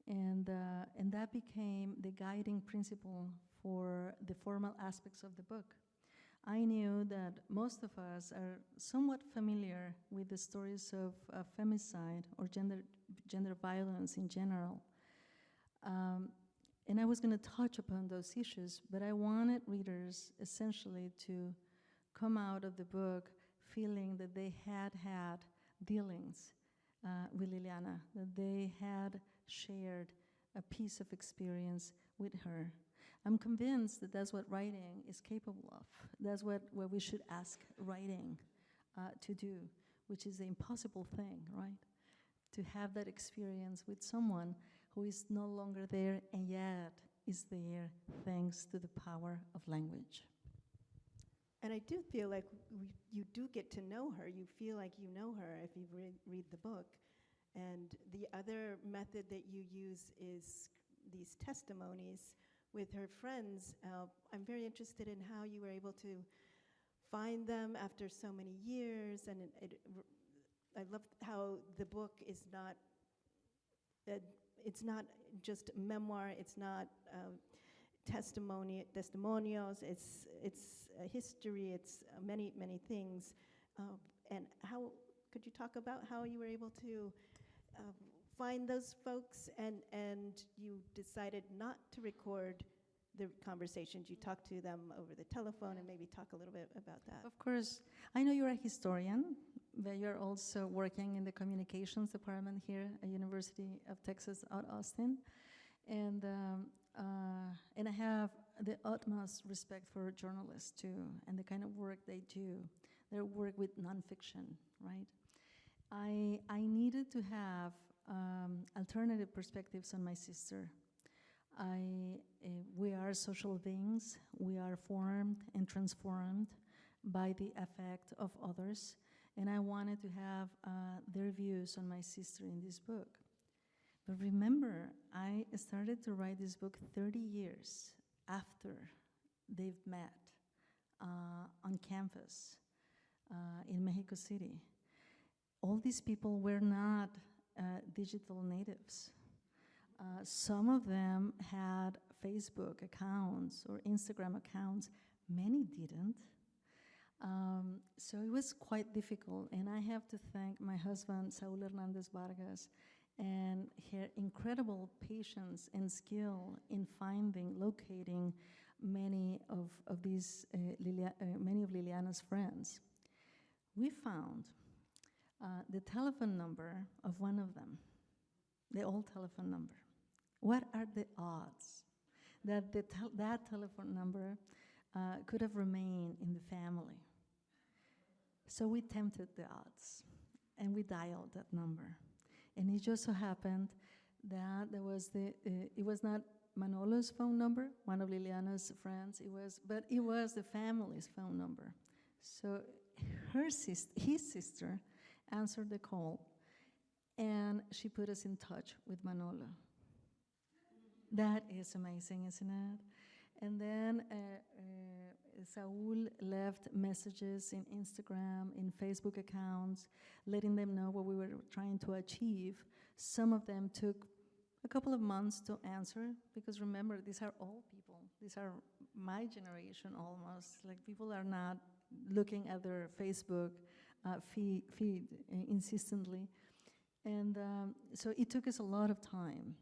And that became the guiding principle for the formal aspects of the book. I knew that most of us are somewhat familiar with the stories of femicide or gender violence in general. And I was going to touch upon those issues, but I wanted readers essentially to come out of the book feeling that they had dealings with Liliana, that they had shared a piece of experience with her. I'm convinced that that's what writing is capable of. That's what we should ask writing to do, which is the impossible thing, right? To have that experience with someone who is no longer there and yet is there thanks to the power of language. And I do feel like you do get to know her. You feel like you know her if you read the book. And the other method that you use is these testimonies with her friends. I'm very interested in how you were able to find them after so many years. And I love how the book is not, it's not just memoir, it's not testimonials, it's a history, it's many, many things. And how, could you talk about how you were able to find those folks and you decided not to record the conversations? You talked to them over the telephone, and maybe talk a little bit about that. Of course. I know you're a historian, but you're also working in the communications department here at University of Texas at Austin. And I have the utmost respect for journalists too, and the kind of work they do. Their work with nonfiction, right? I needed to have alternative perspectives on my sister. We are social beings. We are formed and transformed by the effect of others, and I wanted to have their views on my sister in this book. But remember, I started to write this book 30 years after they've met on campus in Mexico City. All these people were not digital natives. Some of them had Facebook accounts or Instagram accounts. Many didn't. So it was quite difficult, and I have to thank my husband, Saúl Hernández Vargas, and her incredible patience and skill in locating many of Liliana's friends. We found the telephone number of one of them, the old telephone number. What are the odds that that telephone number could have remained in the family? So we tempted the odds, and we dialed that number. And it just so happened that there was it was not Manolo's phone number, one of Liliana's friends, but it was the family's phone number. So his sister answered the call, and she put us in touch with Manolo. That is amazing, isn't it? And then Saúl left messages in Instagram, in Facebook accounts, letting them know what we were trying to achieve. Some of them took a couple of months to answer, because remember, these are old people. These are my generation almost. Like, people are not looking at their Facebook feed insistently. And so it took us a lot of time.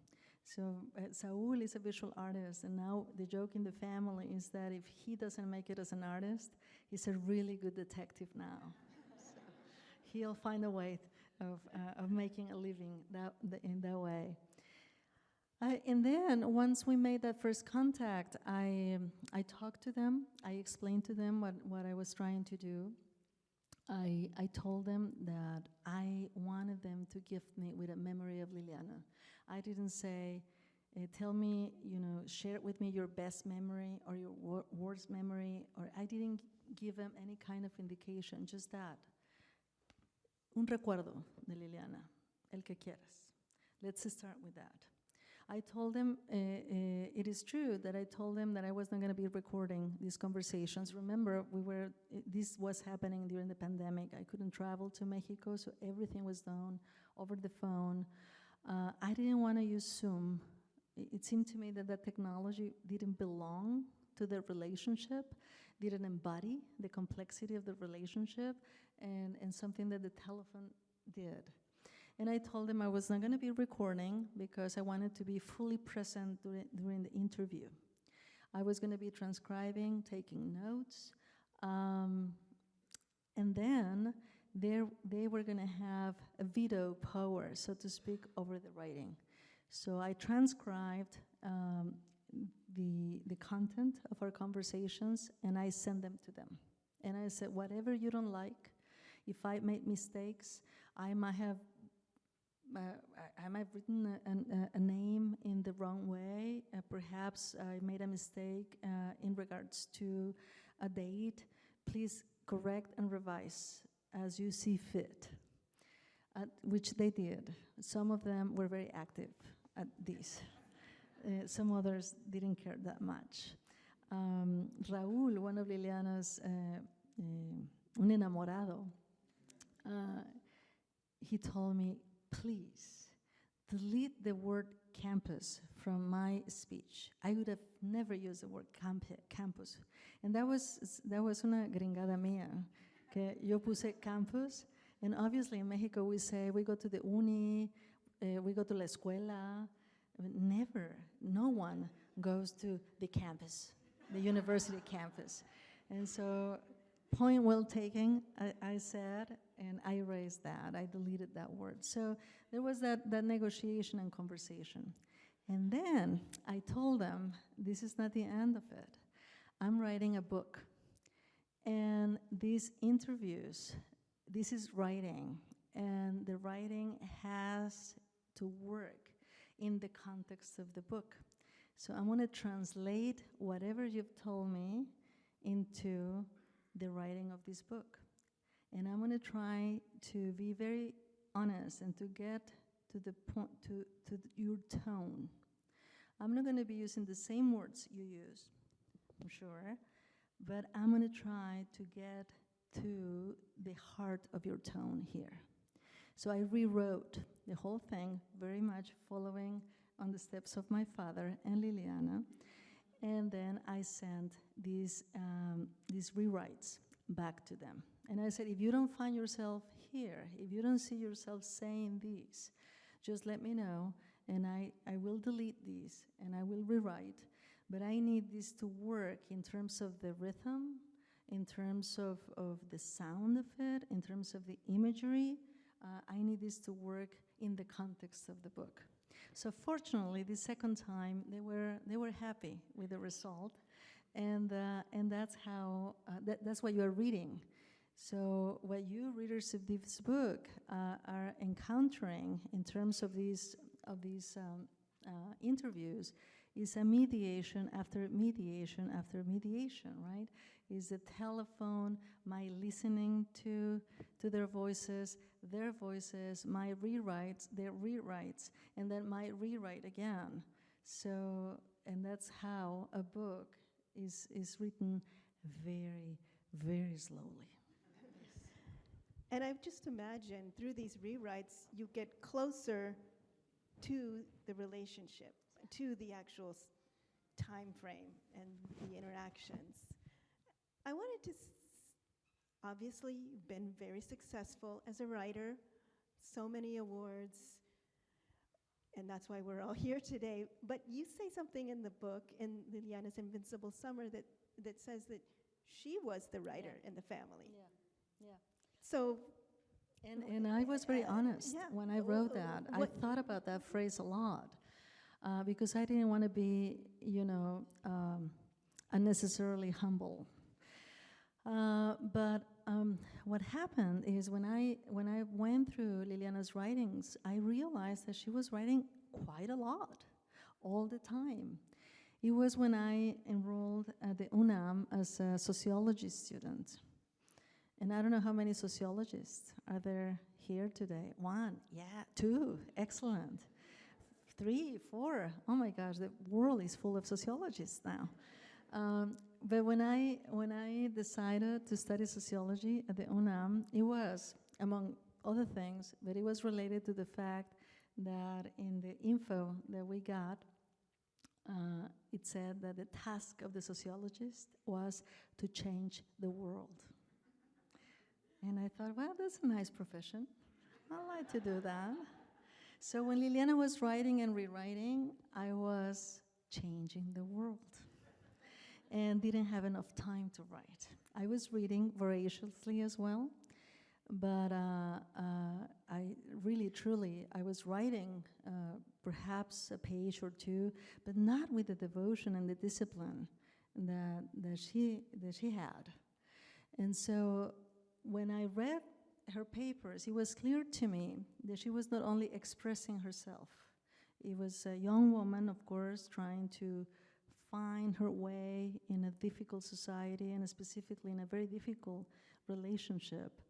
So Saúl is a visual artist, and now the joke in the family is that if he doesn't make it as an artist, he's a really good detective now. So he'll find a way of making a living in that way. And then once we made that first contact, I talked to them. I explained to them what I was trying to do. I told them that I wanted them to gift me with a memory of Liliana. I didn't say, tell me, share with me your best memory or your worst memory, or I didn't give them any kind of indication, just that. Un recuerdo de Liliana, el que quieras. Let's start with that. I told them, it is true that I told them that I was not going to be recording these conversations. Remember, this was happening during the pandemic. I couldn't travel to Mexico, so everything was done over the phone. I didn't want to use Zoom. It seemed to me that that technology didn't belong to the relationship, didn't embody the complexity of the relationship, and something that the telephone did. And I told them I was not going to be recording because I wanted to be fully present during the interview. I was going to be transcribing, taking notes, and then they were going to have a veto power, so to speak, over the writing. So I transcribed the content of our conversations, and I sent them to them. And I said, whatever you don't like, if I made mistakes, I might have written a name in the wrong way. Perhaps I made a mistake in regards to a date. Please correct and revise as you see fit, which they did. Some of them were very active at this. Some others didn't care that much. Raúl, one of Liliana's, un enamorado, he told me, please, delete the word campus from my speech. I would have never used the word campus. And that was una gringada mía, que yo puse campus, and obviously in Mexico we say we go to the uni, we go to la escuela. Never, no one goes to the campus, the university campus. And so, point well taken, I said, and I erased that. I deleted that word. So there was that negotiation and conversation. And then I told them, this is not the end of it. I'm writing a book. And these interviews, this is writing. And the writing has to work in the context of the book. So I'm going to translate whatever you've told me into the writing of this book. And I'm going to try to be very honest and to get to the point, to your tone. I'm not going to be using the same words you use, I'm sure, but I'm going to try to get to the heart of your tone here. So I rewrote the whole thing, very much following on the steps of my father and Liliana, and then I sent these rewrites back to them. And I said, if you don't find yourself here, if you don't see yourself saying these, just let me know, and I will delete these, and I will rewrite. But I need this to work in terms of the rhythm, in terms of the sound of it, in terms of the imagery. I need this to work in the context of the book. So fortunately, the second time, they were happy with the result, and that's how that's what you are reading. So what you readers of this book are encountering in terms of these interviews is a mediation after mediation after mediation, right? Is the telephone, my listening to their voices, my rewrites, their rewrites, and then my rewrite again. So, and that's how a book is written very, very slowly. And I've just imagined through these rewrites, you get closer to the relationship, to the actual time frame and the interactions. I wanted to, obviously, you've been very successful as a writer, so many awards, and that's why we're all here today. But you say something in the book, in Liliana's Invincible Summer, that says that she was the writer in the family. Yeah, yeah. So, and I was very honest when I wrote that. I thought about that phrase a lot because I didn't want to be, unnecessarily humble. But what happened is when I went through Liliana's writings, I realized that she was writing quite a lot, all the time. It was when I enrolled at the UNAM as a sociology student. And I don't know how many sociologists are there here today. 1, yeah, 2, excellent. 3, 4, oh my gosh, the world is full of sociologists now. But when I decided to study sociology at the UNAM, it was, among other things, but it was related to the fact that in the info that we got, it said that the task of the sociologist was to change the world. And I thought, well, that's a nice profession. I'd like to do that. So when Liliana was writing and rewriting, I was changing the world and didn't have enough time to write. I was reading voraciously as well, but I really, truly, I was writing perhaps a page or two, but not with the devotion and the discipline that she had. And so when I read her papers, it was clear to me that she was not only expressing herself. It was a young woman, of course, trying to find her way in a difficult society and specifically in a very difficult relationship.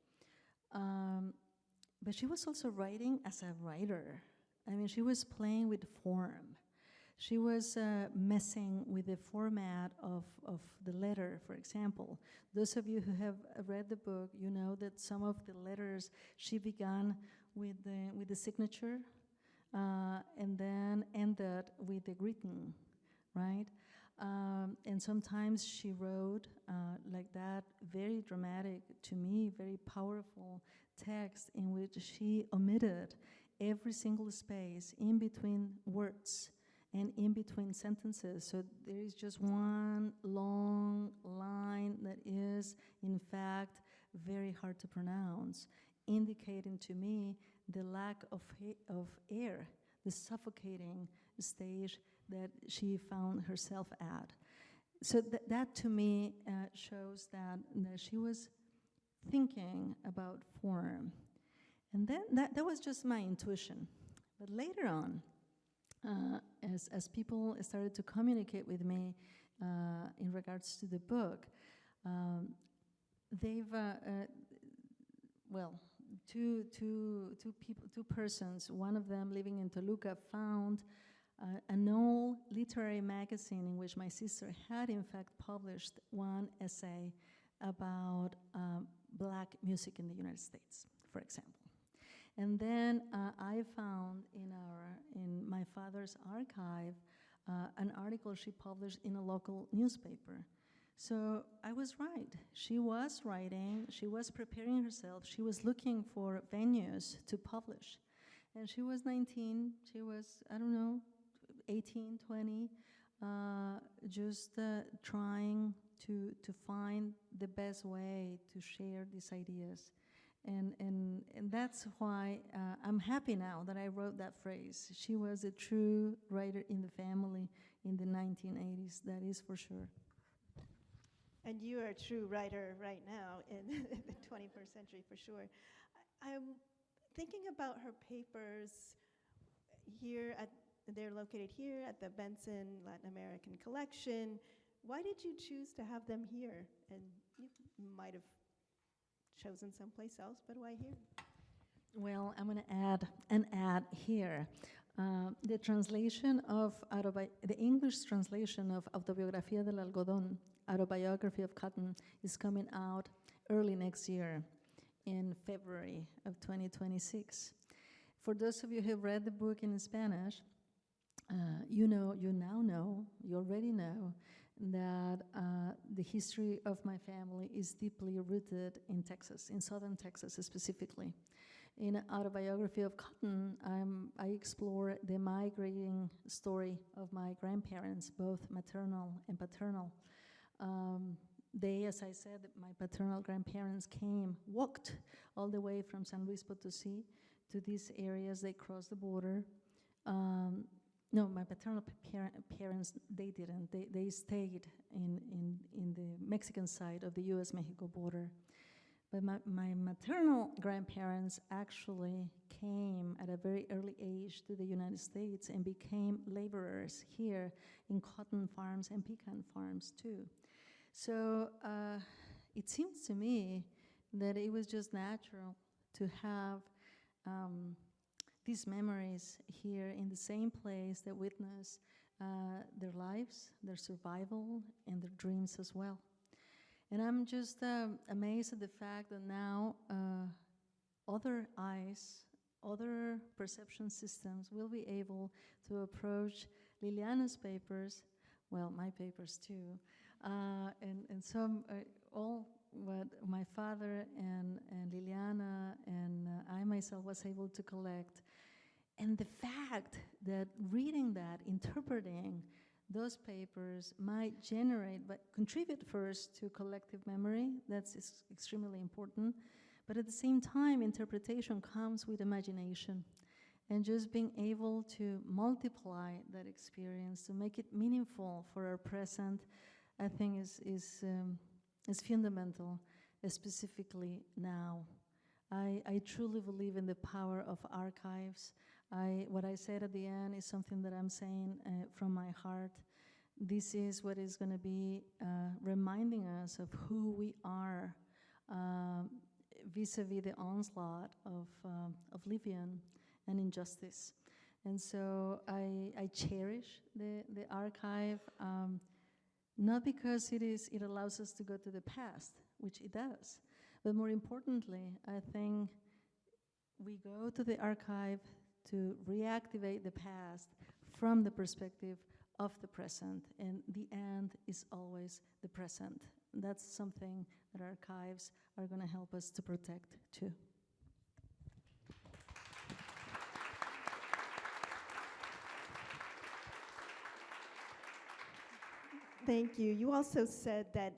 But she was also writing as a writer. I mean, she was playing with form. She was messing with the format of the letter, for example. Those of you who have read the book, you know that some of the letters she began with the signature and then ended with the greeting, right? And sometimes she wrote like that, very dramatic, to me, very powerful text in which she omitted every single space in between words and in between sentences. So there is just one long line that is, in fact, very hard to pronounce, indicating to me the lack of air, the suffocating stage that she found herself at. So that to me shows that she was thinking about form. And then that was just my intuition. But later on, as people started to communicate with me in regards to the book, they've, two persons, one of them living in Toluca, found an old literary magazine in which my sister had in fact published one essay about black music in the United States, for example. And then I found in my father's archive an article she published in a local newspaper. So I was right. She was writing, she was preparing herself, she was looking for venues to publish. And she was 19, she was, I don't know, 18, 20, just trying to find the best way to share these ideas. And that's why I'm happy now that I wrote that phrase. She was a true writer in the family in the 1980s, that is for sure. And you are a true writer right now in the 21st century, for sure. I'm thinking about her papers here they're located here at the Benson Latin American Collection. Why did you choose to have them here? And you might have chosen someplace else, but why here? Well, I'm going to add an ad here. The translation of the English translation of Autobiografía del Algodón, Autobiography of Cotton, is coming out early next year in February of 2026. For those of you who have read the book in Spanish, you already know that the history of my family is deeply rooted in Texas, in southern Texas specifically. In Autobiography of Cotton, I explore the migrating story of my grandparents, both maternal and paternal. They, as I said, my paternal grandparents walked all the way from San Luis Potosí to these areas. They crossed the border. No, my paternal parents, they didn't. They stayed in the Mexican side of the U.S.-Mexico border. But my maternal grandparents actually came at a very early age to the United States and became laborers here in cotton farms and pecan farms too. So it seems to me that it was just natural to have these memories here in the same place that witness their lives, their survival, and their dreams as well. And I'm just amazed at the fact that now other eyes, other perception systems will be able to approach Liliana's papers, well, my papers too, and some, all what my father and Liliana and I myself was able to collect. And the fact that reading that, interpreting those papers might generate, but contribute first to collective memory, that's extremely important. But at the same time, interpretation comes with imagination. And just being able to multiply that experience, to make it meaningful for our present, I think is fundamental, specifically now. I truly believe in the power of archives. What I said at the end is something that I'm saying from my heart. This is what is going to be reminding us of who we are vis-a-vis the onslaught of Libyan and injustice. And so I cherish the archive, not because it allows us to go to the past, which it does, but more importantly, I think we go to the archive to reactivate the past from the perspective of the present, and the end is always the present. And that's something that archives are going to help us to protect too. Thank you. You also said that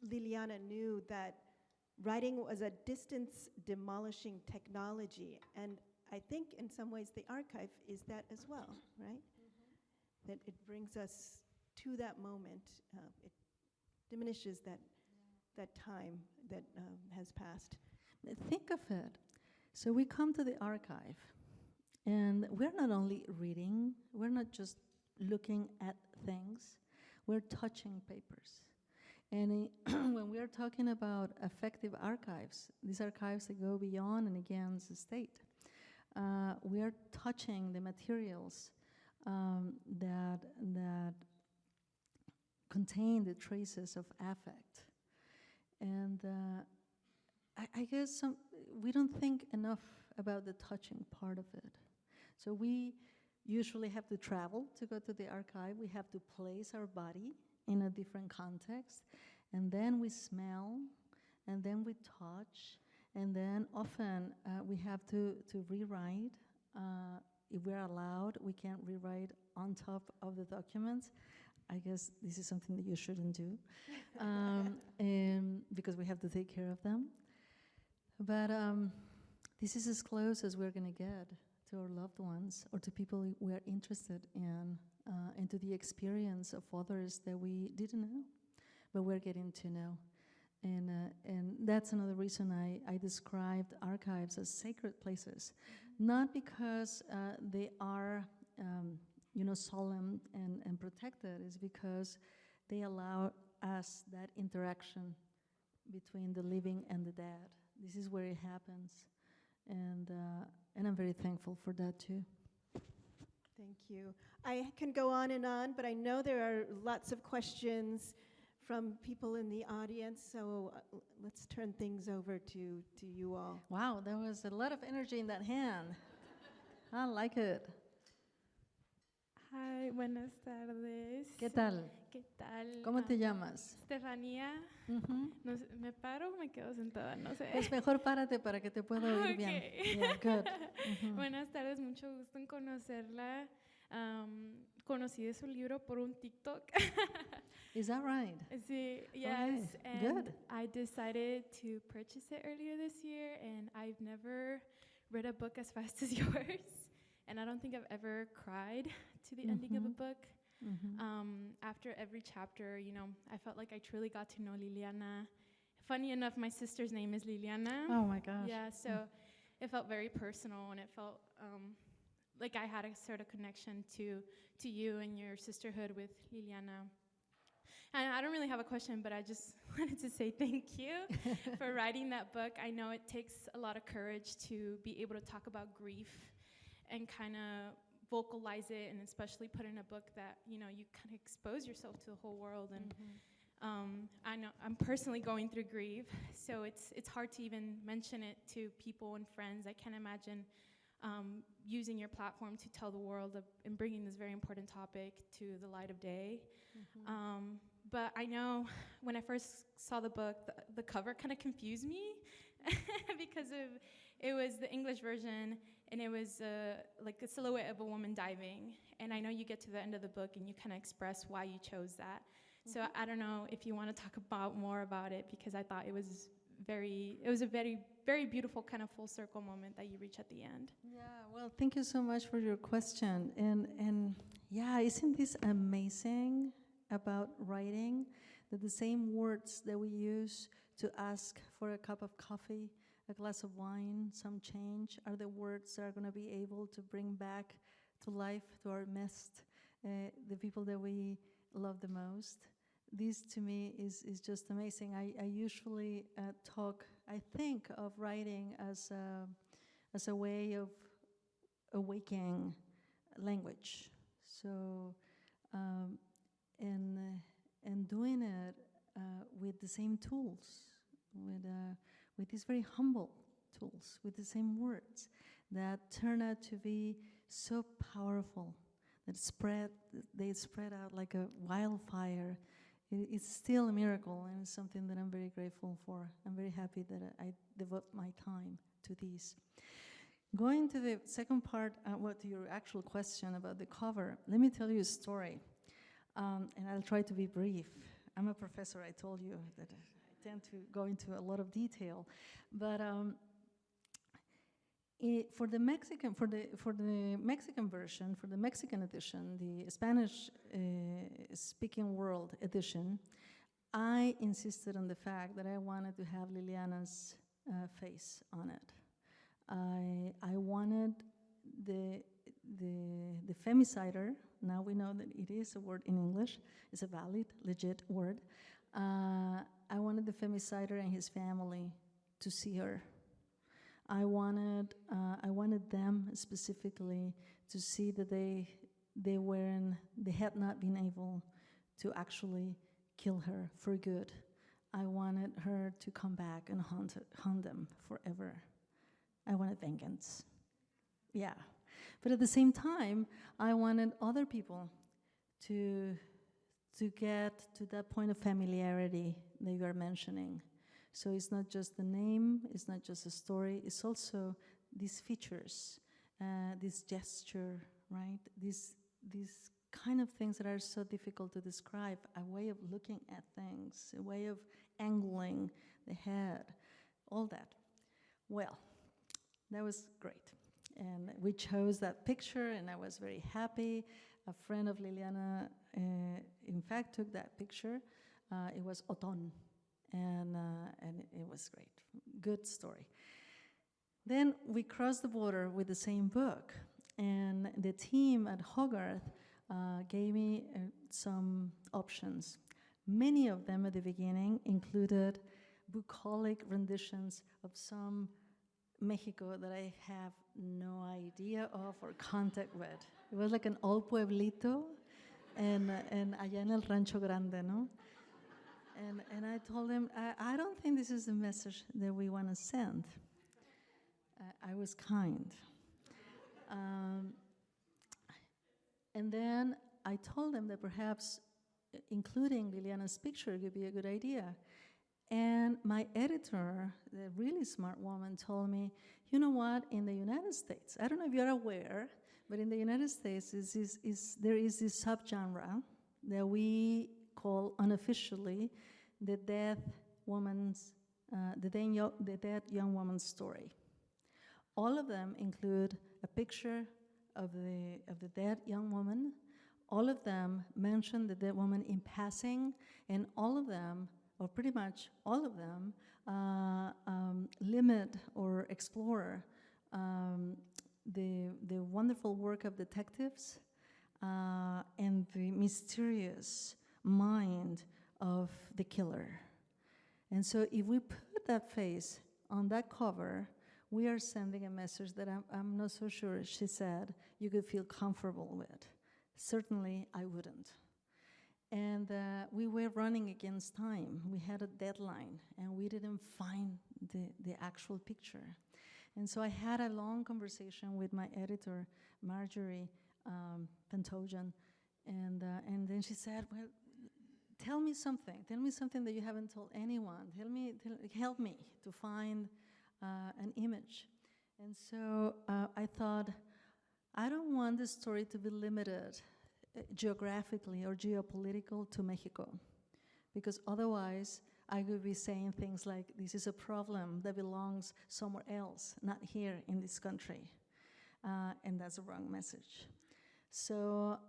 Liliana knew that writing was a distance-demolishing technology, and I think in some ways the archive is that as well, right? Mm-hmm. That it brings us to that moment. It diminishes that time that has passed. Think of it. So we come to the archive, and we're not only reading, we're not just looking at things, we're touching papers. And when we are talking about effective archives, these archives that go beyond and against the state, we are touching the materials that contain the traces of affect. And I guess we don't think enough about the touching part of it. So we usually have to travel to go to the archive. We have to place our body in a different context, and then we smell, and then we touch, and then often we have to rewrite. If we're allowed, we can't rewrite on top of the documents. I guess this is something that you shouldn't do, because we have to take care of them. But this is as close as we're going to get to our loved ones or to people we are interested in, and to the experience of others that we didn't know, but we're getting to know. And that's another reason I described archives as sacred places, not because they are solemn and protected. It's because they allow us that interaction between the living and the dead. This is where it happens, and I'm very thankful for that too. Thank you. I can go on, but I know there are lots of questions from people in the audience, so let's turn things over to you all. Wow, there was a lot of energy in that hand. I like it. Hi, buenas tardes. ¿Qué tal? ¿Qué tal? ¿Cómo te llamas? Estefanía. No sé, ¿me paro o me quedo sentada? No sé. Pues mejor párate para que te pueda oír bien. Yeah, good. Buenas tardes, mucho gusto en conocerla. Conocí de su libro por un TikTok. Is that right? Sí, yes. Okay, And good. I decided to purchase it earlier this year, and I've never read a book as fast as yours. And I don't think I've ever cried to the ending of a book. After every chapter, I felt like I truly got to know Liliana. Funny enough, my sister's name is Liliana. Oh my gosh. Yeah, so it felt very personal, and it felt like I had a sort of connection to you and your sisterhood with Liliana. And I don't really have a question, but I just wanted to say thank you for writing that book. I know it takes a lot of courage to be able to talk about grief and kind of vocalize it, and especially put in a book that, you kind of expose yourself to the whole world. And I know I'm personally going through grief, so it's hard to even mention it to people and friends. I can't imagine using your platform to tell the world and bringing this very important topic to the light of day. But I know when I first saw the book, the cover kind of confused me because it was the English version, and it was like a silhouette of a woman diving. And I know you get to the end of the book and you kind of express why you chose that. So I don't know if you want to talk more about it, because I thought it was a very, very beautiful kind of full circle moment that you reach at the end. Yeah, well, thank you so much for your question. And yeah, isn't this amazing about writing, that the same words that we use to ask for a cup of coffee, a glass of wine, some change, are the words that are going to be able to bring back to life, to our midst, the people that we love the most. This to me is just amazing. I usually I think of writing as a way of awakening language. So, and doing it with the same tools, with these very humble tools, with the same words that turn out to be so powerful, that they spread out like a wildfire. It's still a miracle, and it's something that I'm very grateful for. I'm very happy that I devote my time to these. Going to the second part, to your actual question about the cover, let me tell you a story, and I'll try to be brief. I'm a professor, I told you that I tend to go into a lot of detail, but for the Mexican version, for the Mexican edition, the Spanish speaking world edition, I insisted on the fact that I wanted to have Liliana's face on it. I wanted the femicider. Now we know that it is a word in English. It's a valid, legit word. I wanted the femicider and his family to see her. I wanted them specifically to see that they had not been able to actually kill her for good. I wanted her to come back and haunt them forever. I wanted vengeance. Yeah. But at the same time, I wanted other people to to get to that point of familiarity that you are mentioning. So it's not just the name, it's not just a story, it's also these features, this gesture, right? These kind of things that are so difficult to describe, a way of looking at things, a way of angling the head, all that. Well, that was great. And we chose that picture, and I was very happy. A friend of Liliana, in fact, took that picture. It was Oton, and it was great. Good story. Then we crossed the border with the same book, and the team at Hogarth gave me some options. Many of them at the beginning included bucolic renditions of some Mexico that I have no idea of or contact with. It was like an old pueblito and allá en el Rancho Grande, no? And I told him, I don't think this is the message that we want to send. I was kind. And then I told them that perhaps including Liliana's picture would be a good idea. And my editor, the really smart woman, told me, you know what, in the United States, I don't know if you're aware, but in the United States there is this subgenre that we call unofficially the dead young woman's story. All of them include a picture of the dead young woman. All of them mention the dead woman in passing, and all of them, or pretty much all of them, limit or explore the wonderful work of detectives and the mysterious mind of the killer. And so if we put that face on that cover, we are sending a message that I'm not so sure, she said, you could feel comfortable with. Certainly, I wouldn't. And we were running against time. We had a deadline, and we didn't find the actual picture. And so I had a long conversation with my editor, Marjorie Pantojan, and then she said, well, tell me something that you haven't told anyone. Help me to find an image. And so I thought, I don't want the story to be limited geographically or geopolitical to Mexico, because otherwise I could be saying things like, this is a problem that belongs somewhere else, not here in this country. And that's a wrong message. So,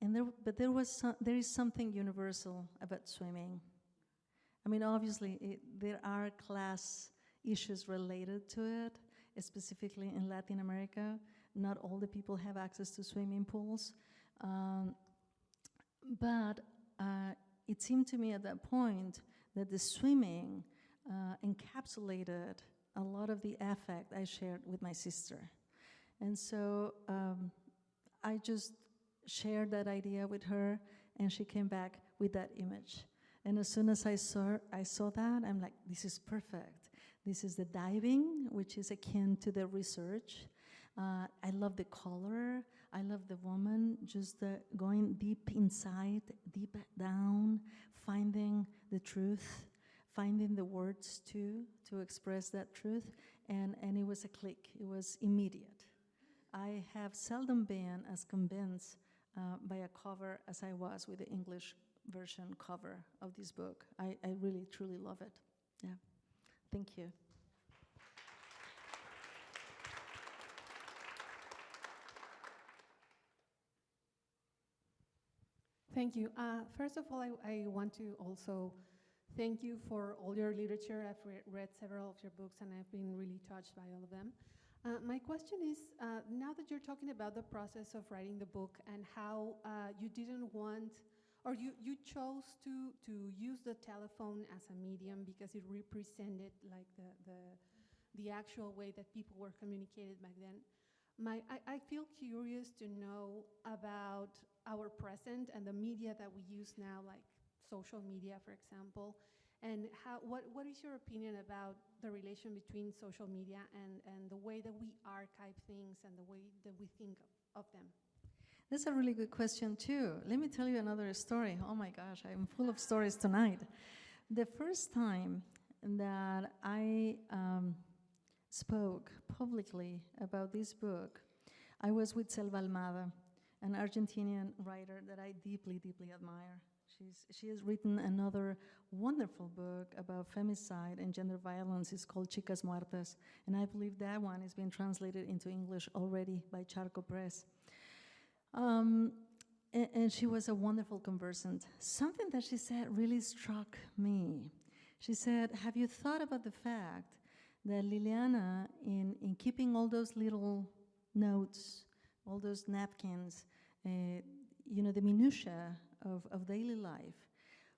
there is something universal about swimming. I mean, obviously, there are class issues related to it, specifically in Latin America. Not all the people have access to swimming pools. But it seemed to me at that point that the swimming encapsulated a lot of the affect I shared with my sister. And so I just shared that idea with her, and she came back with that image. And as soon as I saw that, I'm like, this is perfect. This is the diving, which is akin to the research. I love the color. I love the woman just going deep inside, deep down, finding the truth, finding the words to express that truth. And it was a click. It was immediate. I have seldom been as convinced by a cover as I was with the English version cover of this book. I really, truly love it. Yeah. Thank you. Thank you. First of all, I want to also thank you for all your literature. I've read several of your books, and I've been really touched by all of them. My question is, now that you're talking about the process of writing the book and how you didn't want, or you chose to use the telephone as a medium because it represented like the actual way that people were communicated back then. I feel curious to know about our present and the media that we use now, like social media, for example, and what is your opinion about the relation between social media and the way that we archive things and the way that we think of them? That's a really good question, too. Let me tell you another story. Oh my gosh, I'm full of stories tonight. The first time that I spoke publicly about this book, I was with Selva Almada, an Argentinian writer that I deeply, deeply admire. She has written another wonderful book about femicide and gender violence. It's called Chicas Muertas, and I believe that one is being translated into English already by Charco Press. And she was a wonderful conversant. Something that she said really struck me. She said, have you thought about the fact that Liliana, in keeping all those little notes, all those napkins, the minutiae of daily life,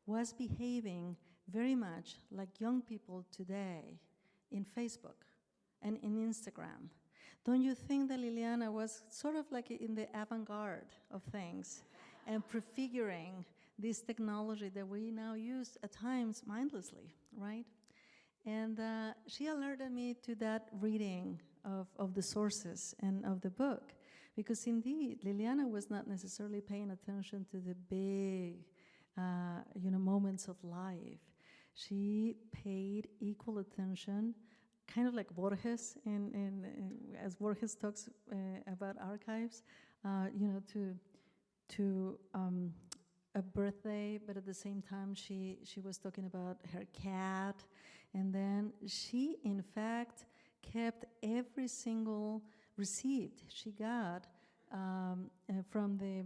was behaving very much like young people today in Facebook and in Instagram? Don't you think that Liliana was sort of like in the avant-garde of things and prefiguring this technology that we now use at times mindlessly, right? And she alerted me to that reading of the sources and of the book, because indeed, Liliana was not necessarily paying attention to the big, moments of life. She paid equal attention, kind of like Borges, as Borges talks about archives, to a birthday, but at the same time she was talking about her cat, and then she in fact kept every single receipt she got from the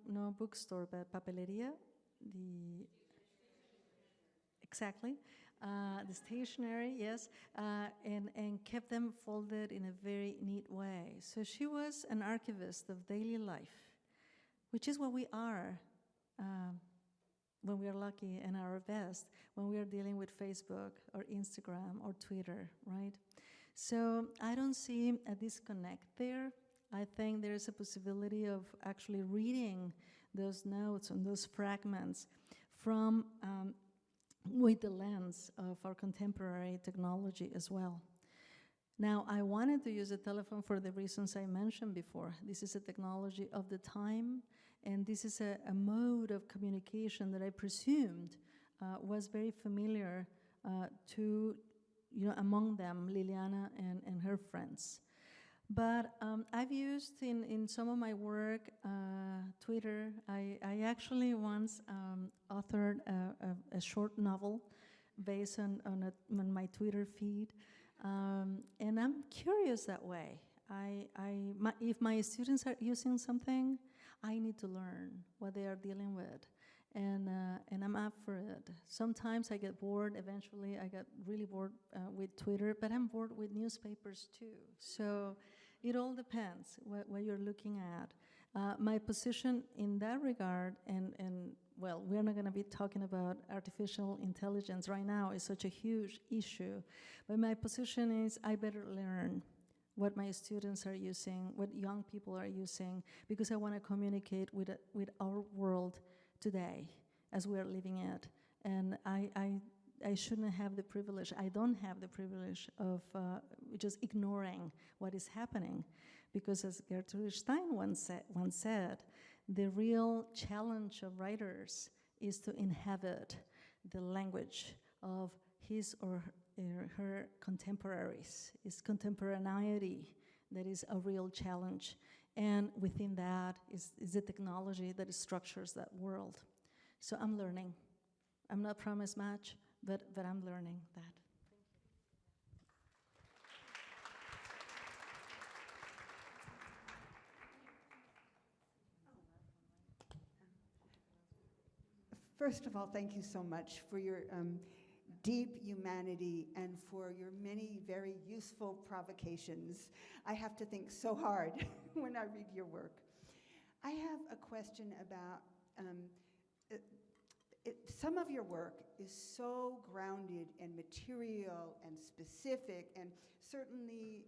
no bookstore, but papeleria, exactly. The stationery, yes, and kept them folded in a very neat way. So she was an archivist of daily life, which is what we are when we are lucky and our best, when we are dealing with Facebook or Instagram or Twitter, right? So I don't see a disconnect there. I think there is a possibility of actually reading those notes and those fragments from with the lens of our contemporary technology as well. Now, I wanted to use a telephone for the reasons I mentioned before. This is a technology of the time, and this is a mode of communication that I presumed was very familiar to, among them, Liliana and her friends. But I've used in some of my work Twitter. I actually once authored a short novel based on my Twitter feed, and I'm curious that way. If my students are using something, I need to learn what they are dealing with, and I'm up for it. Sometimes I get bored. Eventually, I got really bored with Twitter, but I'm bored with newspapers too. So it all depends what you're looking at. My position in that regard, and well, we're not going to be talking about artificial intelligence right now. It's such a huge issue. But my position is I better learn what my students are using, what young people are using, because I want to communicate with our world today as we are living it. And I shouldn't have the privilege, I don't have the privilege of just ignoring what is happening. Because as Gertrude Stein once said, the real challenge of writers is to inhabit the language of his or her contemporaries. It's contemporaneity that is a real challenge. And within that is the technology that structures that world. So I'm learning. I'm not promised much, but I'm learning that. First of all, thank you so much for your deep humanity and for your many very useful provocations. I have to think so hard when I read your work. I have a question about some of your work is so grounded and material and specific, and certainly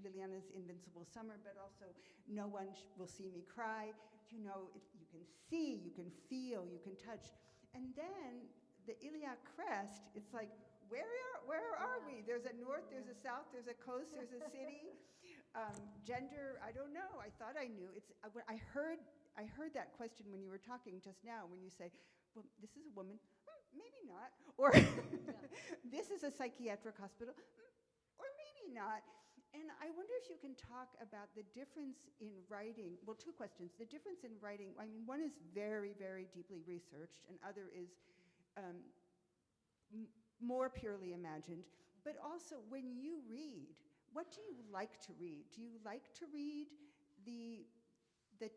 Liliana's Invincible Summer, but also No One Will See Me Cry. You know, you can see, you can feel, you can touch. And then the Iliac Crest, it's like, where are we? There's a north, there's a south, there's a coast, there's a city. Gender, I don't know. I thought I knew. I heard that question when you were talking just now, when you say, well, this is a woman, maybe not. Or this is a psychiatric hospital, or maybe not. And I wonder if you can talk about the difference in writing. Well, two questions. The difference in writing, I mean, one is very, very deeply researched, and other is more purely imagined. But also, when you read, what do you like to read? Do you like to read the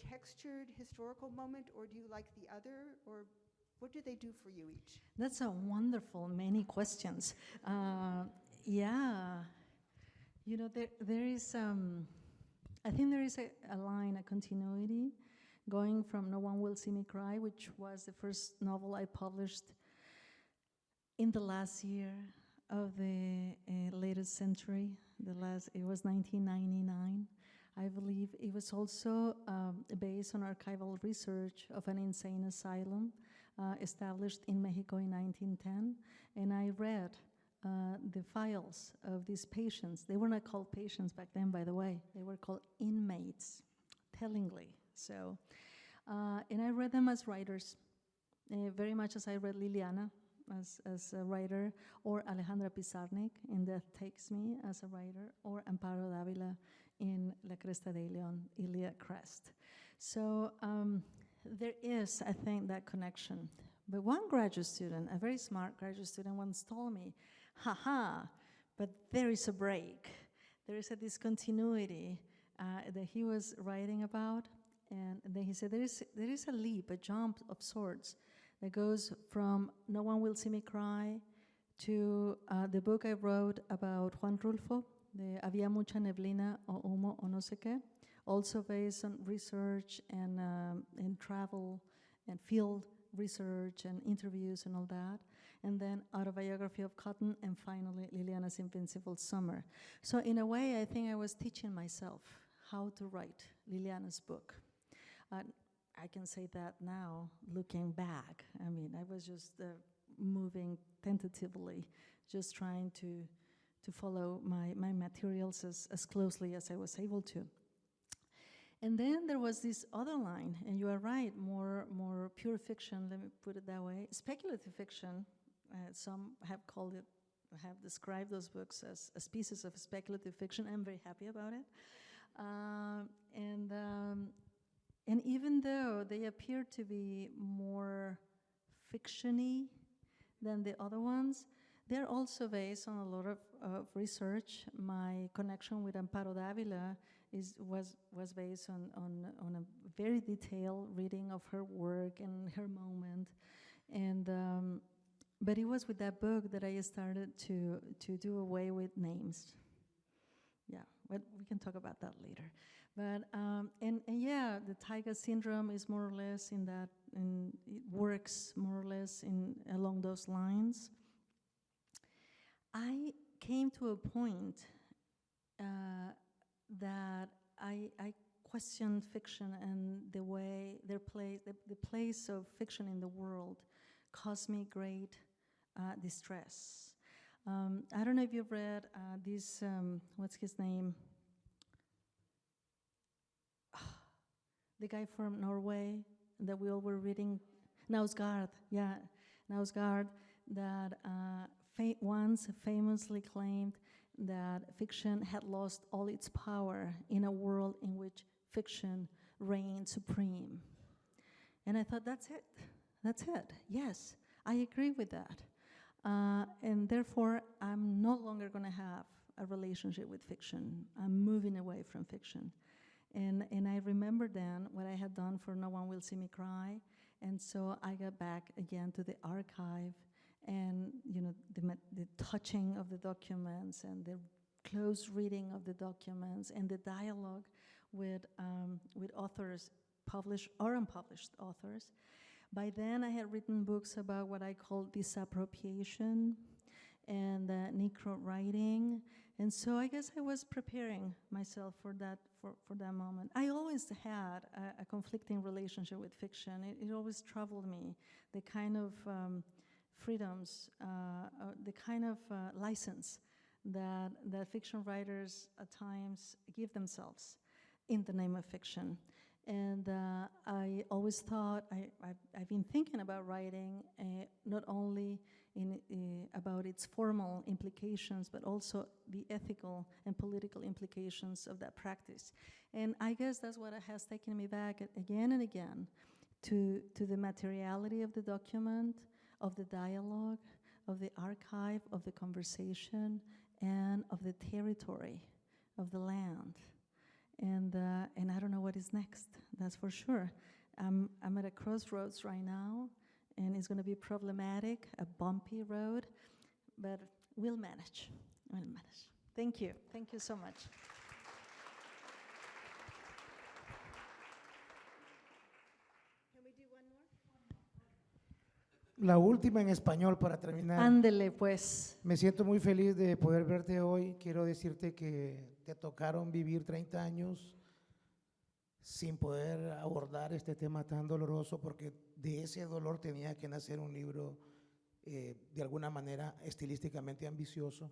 textured historical moment, or do you like the other, or what do they do for you each? That's a wonderful many questions. Yeah, you know, there is, I think there is a line, a continuity, going from No One Will See Me Cry, which was the first novel I published in the last year of the latest century. It was 1999. I believe it was also based on archival research of an insane asylum established in Mexico in 1910. And I read the files of these patients. They were not called patients back then, by the way. They were called inmates, tellingly. So, and I read them as writers, very much as I read Liliana as a writer, or Alejandra Pizarnik in Death Takes Me as a writer, or Amparo Dávila in La Cresta de León, Iliad Crest. So there is, I think, that connection. But one graduate student, a very smart graduate student, once told me, haha, but there is a break. There is a discontinuity that he was writing about. And then he said, there is a leap, a jump of sorts that goes from No One Will See Me Cry to the book I wrote about Juan Rulfo, the Había mucha neblina o humo o no sé qué, also based on research and travel and field research and interviews and all that. And then Autobiography of Cotton, and finally Liliana's Invincible Summer. So in a way, I think I was teaching myself how to write Liliana's book. I can say that now, looking back. I mean, I was just moving tentatively, just trying to follow my materials as closely as I was able to. And then there was this other line, and you are right, more pure fiction, let me put it that way. Speculative fiction, some have described those books as pieces of speculative fiction. I'm very happy about it. And even though they appear to be more fictiony than the other ones, they're also based on a lot of research. My connection with Amparo Dávila was based on a very detailed reading of her work and her moment. And but it was with that book that I started to do away with names. Yeah, but we can talk about that later. But and yeah, the Taiga syndrome is more or less in that, and it works more or less along those lines. I came to a point that I questioned fiction and the way the place of fiction in the world caused me great distress. I don't know if you've read this, what's his name? The guy from Norway that we all were reading, Knausgaard, yeah, Knausgaard, that once famously claimed that fiction had lost all its power in a world in which fiction reigned supreme. And I thought, that's it, yes, I agree with that. And therefore, I'm no longer going to have a relationship with fiction. I'm moving away from fiction. And I remember then what I had done for No One Will See Me Cry, and so I got back again to the archive, and the touching of the documents and the close reading of the documents and the dialogue with authors, published or unpublished authors. By then, I had written books about what I call disappropriation and necro writing, and so I guess I was preparing myself for that moment. I always had a conflicting relationship with fiction. It always troubled me, the kind of freedoms, the kind of license that fiction writers at times give themselves in the name of fiction. And I always thought, I've been thinking about writing not only about its formal implications, but also the ethical and political implications of that practice. And I guess that's what has taken me back again and again to the materiality of the document, of the dialogue, of the archive, of the conversation, and of the territory, of the land. And I don't know what is next, that's for sure. I'm at a crossroads right now, and it's going to be problematic, a bumpy road, but we'll manage. Thank you so much. Can we do one more? La última en español para terminar. Ándele, pues. Me siento muy feliz de poder verte hoy. Quiero decirte que te tocaron vivir 30 años sin poder abordar este tema tan doloroso, porque de ese dolor tenía que nacer un libro de alguna manera estilísticamente ambicioso.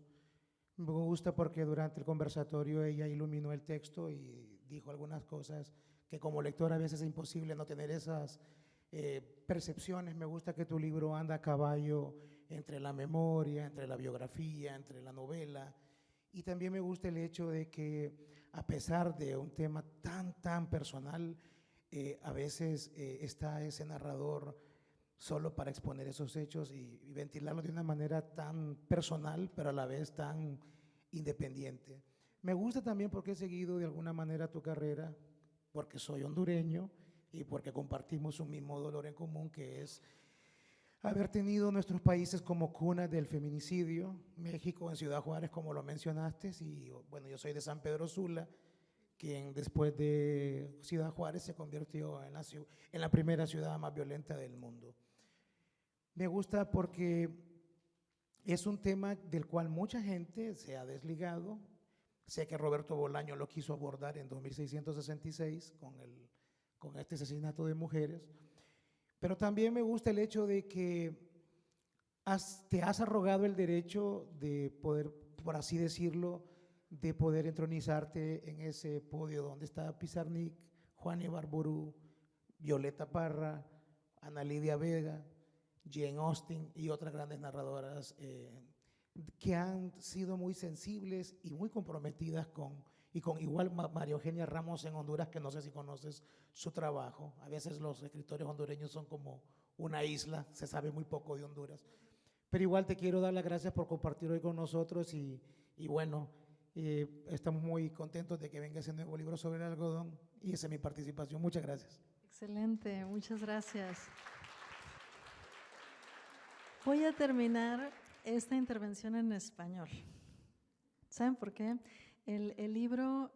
Me gusta porque durante el conversatorio ella iluminó el texto y dijo algunas cosas que como lector a veces es imposible no tener esas percepciones. Me gusta que tu libro anda a caballo entre la memoria, entre la biografía, entre la novela, y también me gusta el hecho de que a pesar de un tema tan personal, a veces está ese narrador solo para exponer esos hechos y ventilarlo de una manera tan personal, pero a la vez tan independiente. Me gusta también porque he seguido de alguna manera tu carrera, porque soy hondureño y porque compartimos un mismo dolor en común, que es haber tenido nuestros países como cuna del feminicidio, México en Ciudad Juárez, como lo mencionaste, y bueno, yo soy de San Pedro Sula, quien después de Ciudad Juárez se convirtió en la primera ciudad más violenta del mundo. Me gusta porque es un tema del cual mucha gente se ha desligado. Sé que Roberto Bolaño lo quiso abordar en 2666 con este asesinato de mujeres, pero también me gusta el hecho de que te has arrogado el derecho de poder, por así decirlo, de poder entronizarte en ese podio donde está Pizarnik, Juan Ibarburu, Violeta Parra, Ana Lidia Vega, Jane Austen y otras grandes narradoras que han sido muy sensibles y muy comprometidas con igual María Eugenia Ramos en Honduras, que no sé si conoces su trabajo. A veces los escritores hondureños son como una isla, se sabe muy poco de Honduras. Pero igual te quiero dar las gracias por compartir hoy con nosotros y bueno, estamos muy contentos de que venga ese nuevo libro sobre el algodón y esa es mi participación. Muchas gracias. Excelente, muchas gracias. Voy a terminar esta intervención en español. ¿Saben por qué? El libro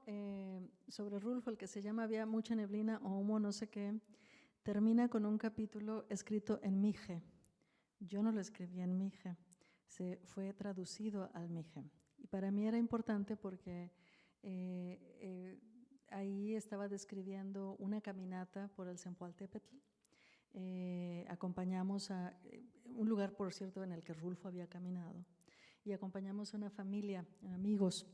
sobre Rulfo, el que se llama Había mucha neblina o humo no sé qué, termina con un capítulo escrito en mije. Yo no lo escribí en mije, se fue traducido al mije. Y para mí era importante porque ahí estaba describiendo una caminata por el Zempoaltépetl. Acompañamos a un lugar, por cierto, en el que Rulfo había caminado, y acompañamos a una familia, amigos,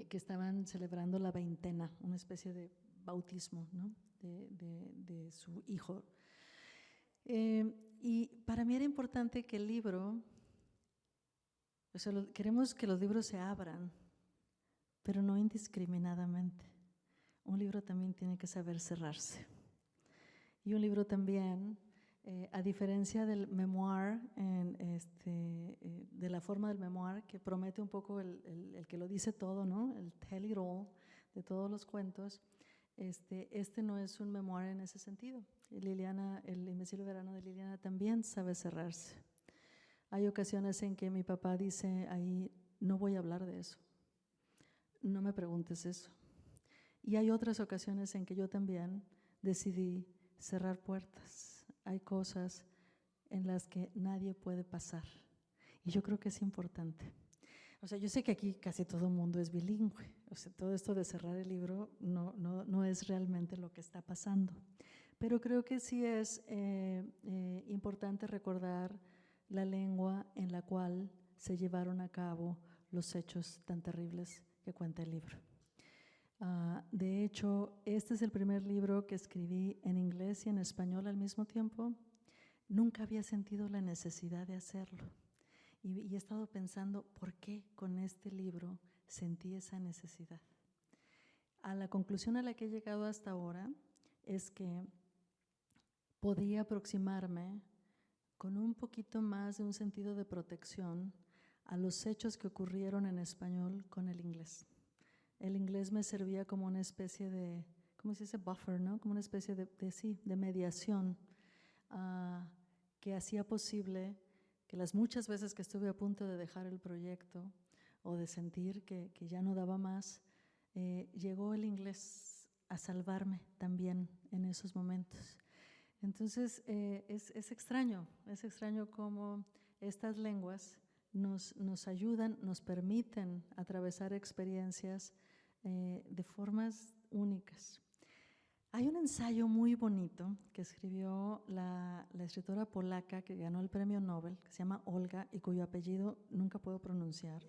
que estaban celebrando la veintena, una especie de bautismo, ¿no? de su hijo. Y para mí era importante que el libro, o sea, queremos que los libros se abran, pero no indiscriminadamente. Un libro también tiene que saber cerrarse. Y un libro también, a diferencia del memoir, de la forma del memoir, que promete un poco el que lo dice todo, ¿no? El tell it all de todos los cuentos, este no es un memoir en ese sentido. Liliana, el Invencible verano de Liliana también sabe cerrarse. Hay ocasiones en que mi papá dice ahí, no voy a hablar de eso, no me preguntes eso. Y hay otras ocasiones en que yo también decidí cerrar puertas. Hay cosas en las que nadie puede pasar. Y yo creo que es importante. O sea, yo sé que aquí casi todo el mundo es bilingüe. O sea, todo esto de cerrar el libro no es realmente lo que está pasando. Pero creo que sí es importante recordar la lengua en la cual se llevaron a cabo los hechos tan terribles que cuenta el libro. De hecho, este es el primer libro que escribí en inglés y en español al mismo tiempo. Nunca había sentido la necesidad de hacerlo. Y he estado pensando, ¿por qué con este libro sentí esa necesidad? A la conclusión a la que he llegado hasta ahora es que podía aproximarme con un poquito más de un sentido de protección a los hechos que ocurrieron en español con el inglés. El inglés me servía como una especie de, ¿cómo se dice? Buffer, ¿no? Como una especie de mediación que hacía posible que las muchas veces que estuve a punto de dejar el proyecto o de sentir que ya no daba más, llegó el inglés a salvarme también en esos momentos. Entonces, es extraño cómo estas lenguas nos ayudan, nos permiten atravesar experiencias de formas únicas. Hay un ensayo muy bonito que escribió la escritora polaca que ganó el premio Nobel, que se llama Olga y cuyo apellido nunca puedo pronunciar,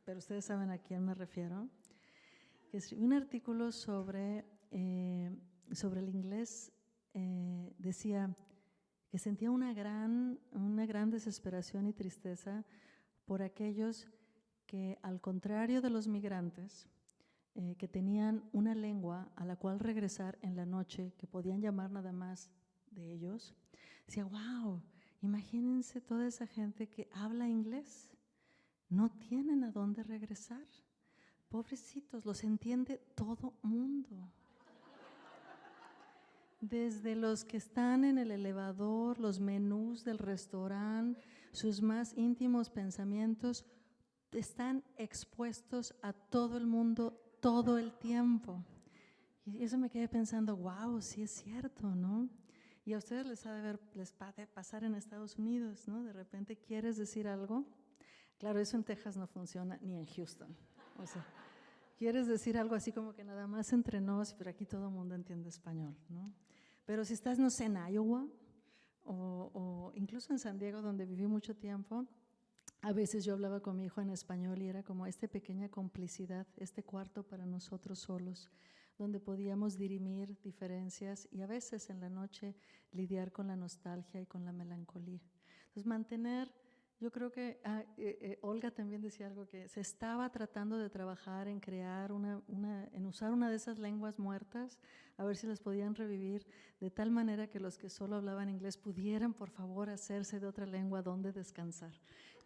pero ustedes saben a quién me refiero, que escribió un artículo sobre el inglés. Decía que sentía una gran desesperación y tristeza por aquellos que, al contrario de los migrantes, que tenían una lengua a la cual regresar en la noche, que podían llamar nada más de ellos, decía, wow, imagínense toda esa gente que habla inglés, no tienen a dónde regresar. Pobrecitos, los entiende todo mundo. Desde los que están en el elevador, los menús del restaurante, sus más íntimos pensamientos, están expuestos a todo el mundo todo el tiempo. Y eso me quedé pensando, wow, sí es cierto, ¿no? Y a ustedes les ha de pasar en Estados Unidos, ¿no? De repente quieres decir algo. Claro, eso en Texas no funciona, ni en Houston. O sea, quieres decir algo así como que nada más entre nos, pero aquí todo el mundo entiende español, ¿no? Pero si estás, no sé, en Iowa o incluso en San Diego, donde viví mucho tiempo, a veces yo hablaba con mi hijo en español y era como esta pequeña complicidad, este cuarto para nosotros solos, donde podíamos dirimir diferencias y a veces en la noche lidiar con la nostalgia y con la melancolía. Entonces mantener, yo creo que Olga también decía algo, que se estaba tratando de trabajar en crear en usar una de esas lenguas muertas, a ver si las podían revivir, de tal manera que los que solo hablaban inglés pudieran, por favor, hacerse de otra lengua donde descansar.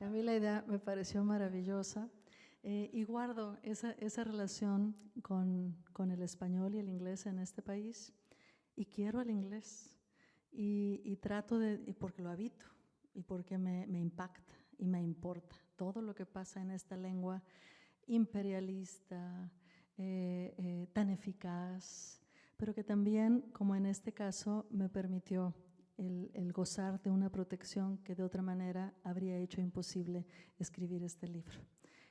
Y a mí la idea me pareció maravillosa y guardo esa relación con el español y el inglés en este país, y quiero el inglés y trato porque lo habito y porque me impacta y me importa todo lo que pasa en esta lengua imperialista, tan eficaz, pero que también, como en este caso, me permitió el gozar de una protección que de otra manera habría hecho imposible escribir este libro.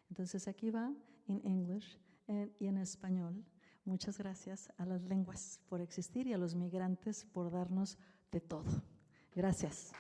Entonces aquí va, en English y en español. Muchas gracias a las lenguas por existir y a los migrantes por darnos de todo. Gracias.